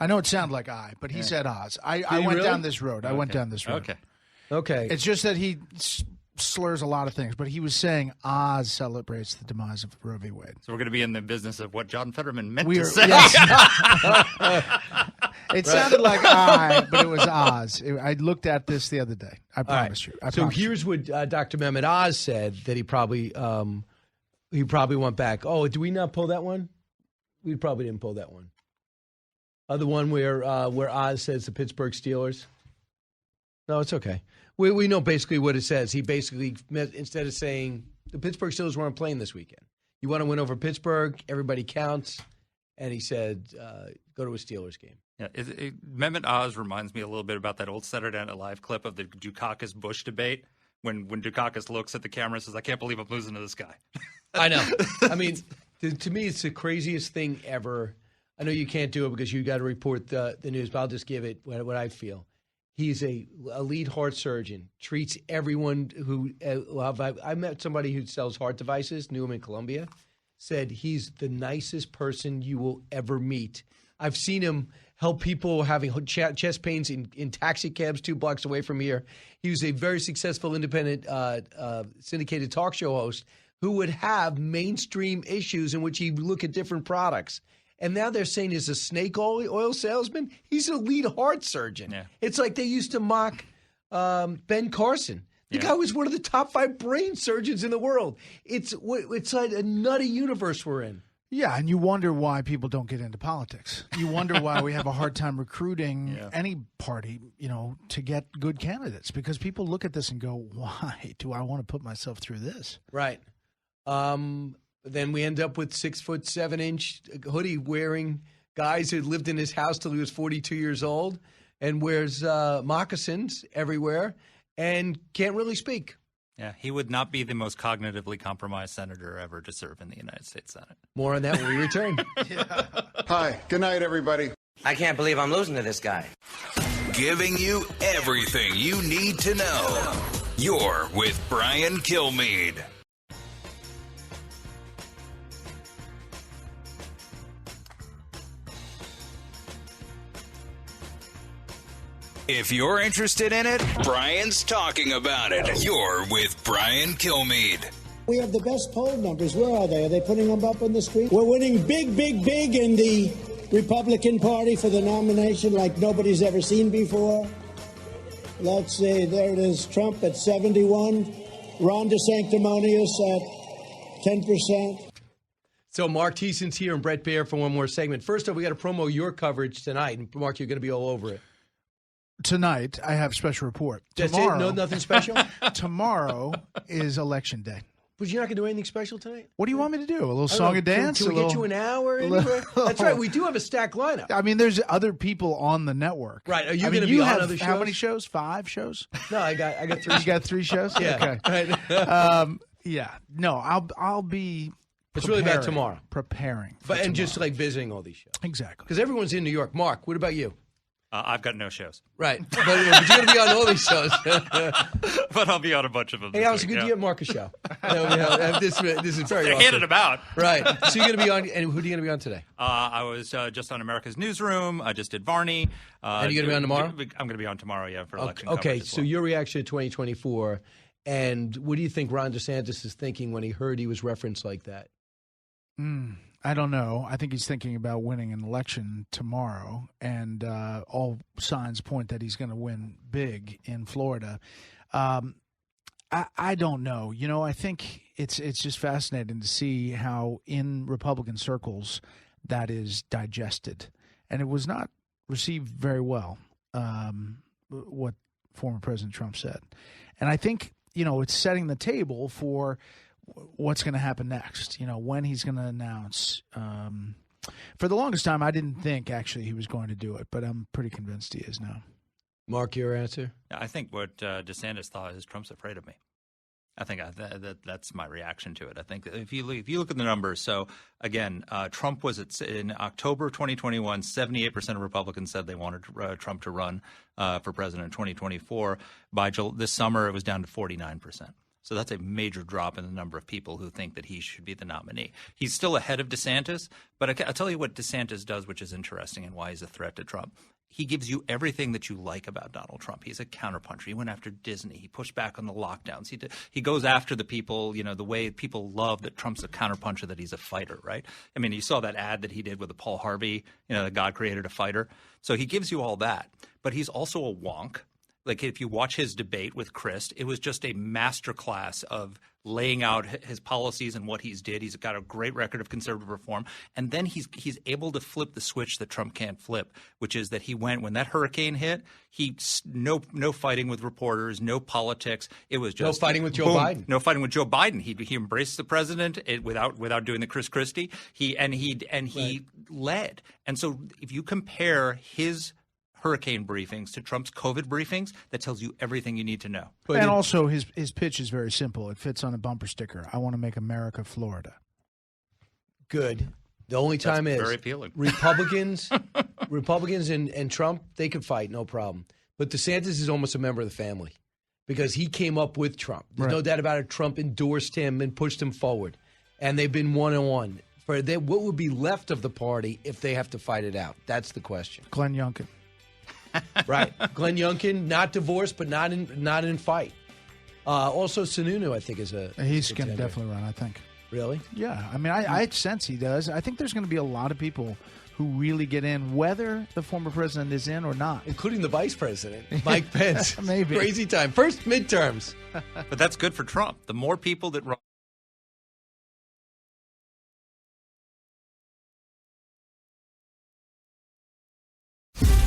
I know it sounded like but he said Oz. I went down this road. I went down this road. Okay. It's just that he slurs a lot of things, but he was saying Oz celebrates the demise of Roe v. Wade. So we're going to be in the business of what John Fetterman meant to say. Yes. It sounded like but it was Oz. I looked at this the other day. I promise you. Here's what Dr. Mehmet Oz said that he probably went back. Oh, did we not pull that one? We probably didn't pull that one. The one where Oz says the Pittsburgh Steelers. No, it's okay. We know basically what it says. He basically, instead of saying the Pittsburgh Steelers weren't playing this weekend, you want to win over Pittsburgh, everybody counts, and he said go to a Steelers game. Yeah, Mehmet Oz reminds me a little bit about that old Saturday Night Live clip of the Dukakis-Bush debate when Dukakis looks at the camera and says, "I can't believe I'm losing to this guy." I know. I mean, to me, it's the craziest thing ever. I know you can't do it because you got to report the news, but I'll just give it what I feel. He's a lead heart surgeon, treats everyone who I met somebody who sells heart devices, knew him in Colombia, said he's the nicest person you will ever meet. I've seen him help people having chest pains in taxi cabs 2 blocks away from here. He was a very successful independent syndicated talk show host who would have mainstream issues in which he would look at different products. And now they're saying he's a snake oil salesman. He's a lead heart surgeon. Yeah. It's like they used to mock Ben Carson. The guy was one of the top 5 brain surgeons in the world. It's like a nutty universe we're in. Yeah, and you wonder why people don't get into politics. You wonder why we have a hard time recruiting any party, to get good candidates. Because people look at this and go, why do I want to put myself through this? Right. Then we end up with 6'7" hoodie wearing guys who lived in his house till he was 42 years old and wears moccasins everywhere and can't really speak. Yeah, he would not be the most cognitively compromised senator ever to serve in the United States Senate. More on that when we return. Hi, good night, everybody. I can't believe I'm losing to this guy. Giving you everything you need to know. You're with Brian Kilmeade. If you're interested in it, Brian's talking about it. You're with Brian Kilmeade. We have the best poll numbers. Where are they? Are they putting them up on the screen? We're winning big, big, big in the Republican Party for the nomination like nobody's ever seen before. Let's see. There it is. Trump at 71. Ron DeSanctimonious at 10%. So Mark Thiessen's here and Brett Baer for one more segment. First off, we got to promo your coverage tonight. And Mark, you're going to be all over it. Tonight, I have special report. That's Tomorrow, it? No, nothing special? Tomorrow is Election Day. But you're not going to do anything special tonight? What do you want me to do? A little song and dance? Can we get you an hour anywhere? That's right. We do have a stacked lineup. I mean, there's other people on the network. Right. Are you going to be on other shows? How many shows? 5 shows? No, I got 3. You got 3 shows? Yeah. Okay. Right. Yeah. No, I'll be It's really about tomorrow. Preparing. And just like visiting all these shows. Exactly. Because everyone's in New York. Mark, what about you? I've got no shows. Right. But you're going to be on all these shows. But I'll be on a bunch of them. Hey, Alex, good to get Mark a show. This is very They're awesome. handing them out. Right. So you're going to be on, and who are you going to be on today? I was just on America's Newsroom. I just did Varney. And you're going to be on tomorrow? I'm going to be on tomorrow, yeah, for election Okay, coverage as so well. your reaction to 2024, and what do you think Ron DeSantis is thinking when he heard he was referenced like that? I don't know. I think he's thinking about winning an election tomorrow, and all signs point that he's going to win big in Florida. I don't know. You know, I think it's just fascinating to see how in Republican circles that is digested, and it was not received very well. What former President Trump said, and I think it's setting the table for what's going to happen next, when he's going to announce. For the longest time, I didn't think actually he was going to do it, but I'm pretty convinced he is now. Mark, your answer? I think what DeSantis thought is Trump's afraid of me. I think that's my reaction to it. I think if you look at the numbers, so again, Trump was in October 2021, 78% of Republicans said they wanted Trump to run for president in 2024. By this summer, it was down to 49%. So that's a major drop in the number of people who think that he should be the nominee. He's still ahead of DeSantis, but I'll tell you what DeSantis does, which is interesting and why he's a threat to Trump. He gives you everything that you like about Donald Trump. He's a counterpuncher. He went after Disney. He pushed back on the lockdowns. He goes after the people, the way people love that Trump's a counterpuncher, that he's a fighter, right? I mean, you saw that ad that he did with the Paul Harvey, that God created a fighter. So he gives you all that. But he's also a wonk. Like if you watch his debate with Christ, it was just a masterclass of laying out his policies and what he's did. He's got a great record of conservative reform. And then he's able to flip the switch that Trump can't flip, which is that he went when that hurricane hit, no fighting with reporters, no politics. It was just no fighting with Joe boom, Biden. No fighting with Joe Biden. He embraced the president without doing the Chris Christie. He led. And so if you compare his hurricane briefings to Trump's COVID briefings, that tells you everything you need to know. And also his pitch is very simple. It fits on a bumper sticker. I want to make America Florida. Good. The only time That's is very appealing. Republicans and Trump, they could fight, no problem. But DeSantis is almost a member of the family because he came up with Trump. There's no doubt about it. Trump endorsed him and pushed him forward. And they've been one-on-one. What would be left of the party if they have to fight it out? That's the question. Glenn Youngkin. Right. Glenn Youngkin, not divorced, but not in fight. Also, Sununu, I think, is a He's going to definitely run, I think. Really? Yeah. I mean, I sense he does. I think there's going to be a lot of people who really get in, whether the former president is in or not. Including the vice president, Mike Pence. Maybe. Crazy time. First midterms. But that's good for Trump. The more people that run.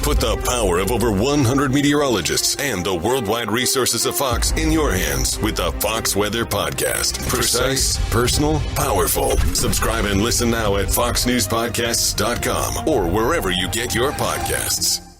Put the power of over 100 meteorologists and the worldwide resources of Fox in your hands with the Fox Weather Podcast. Precise, personal, powerful. Subscribe and listen now at foxnewspodcasts.com or wherever you get your podcasts.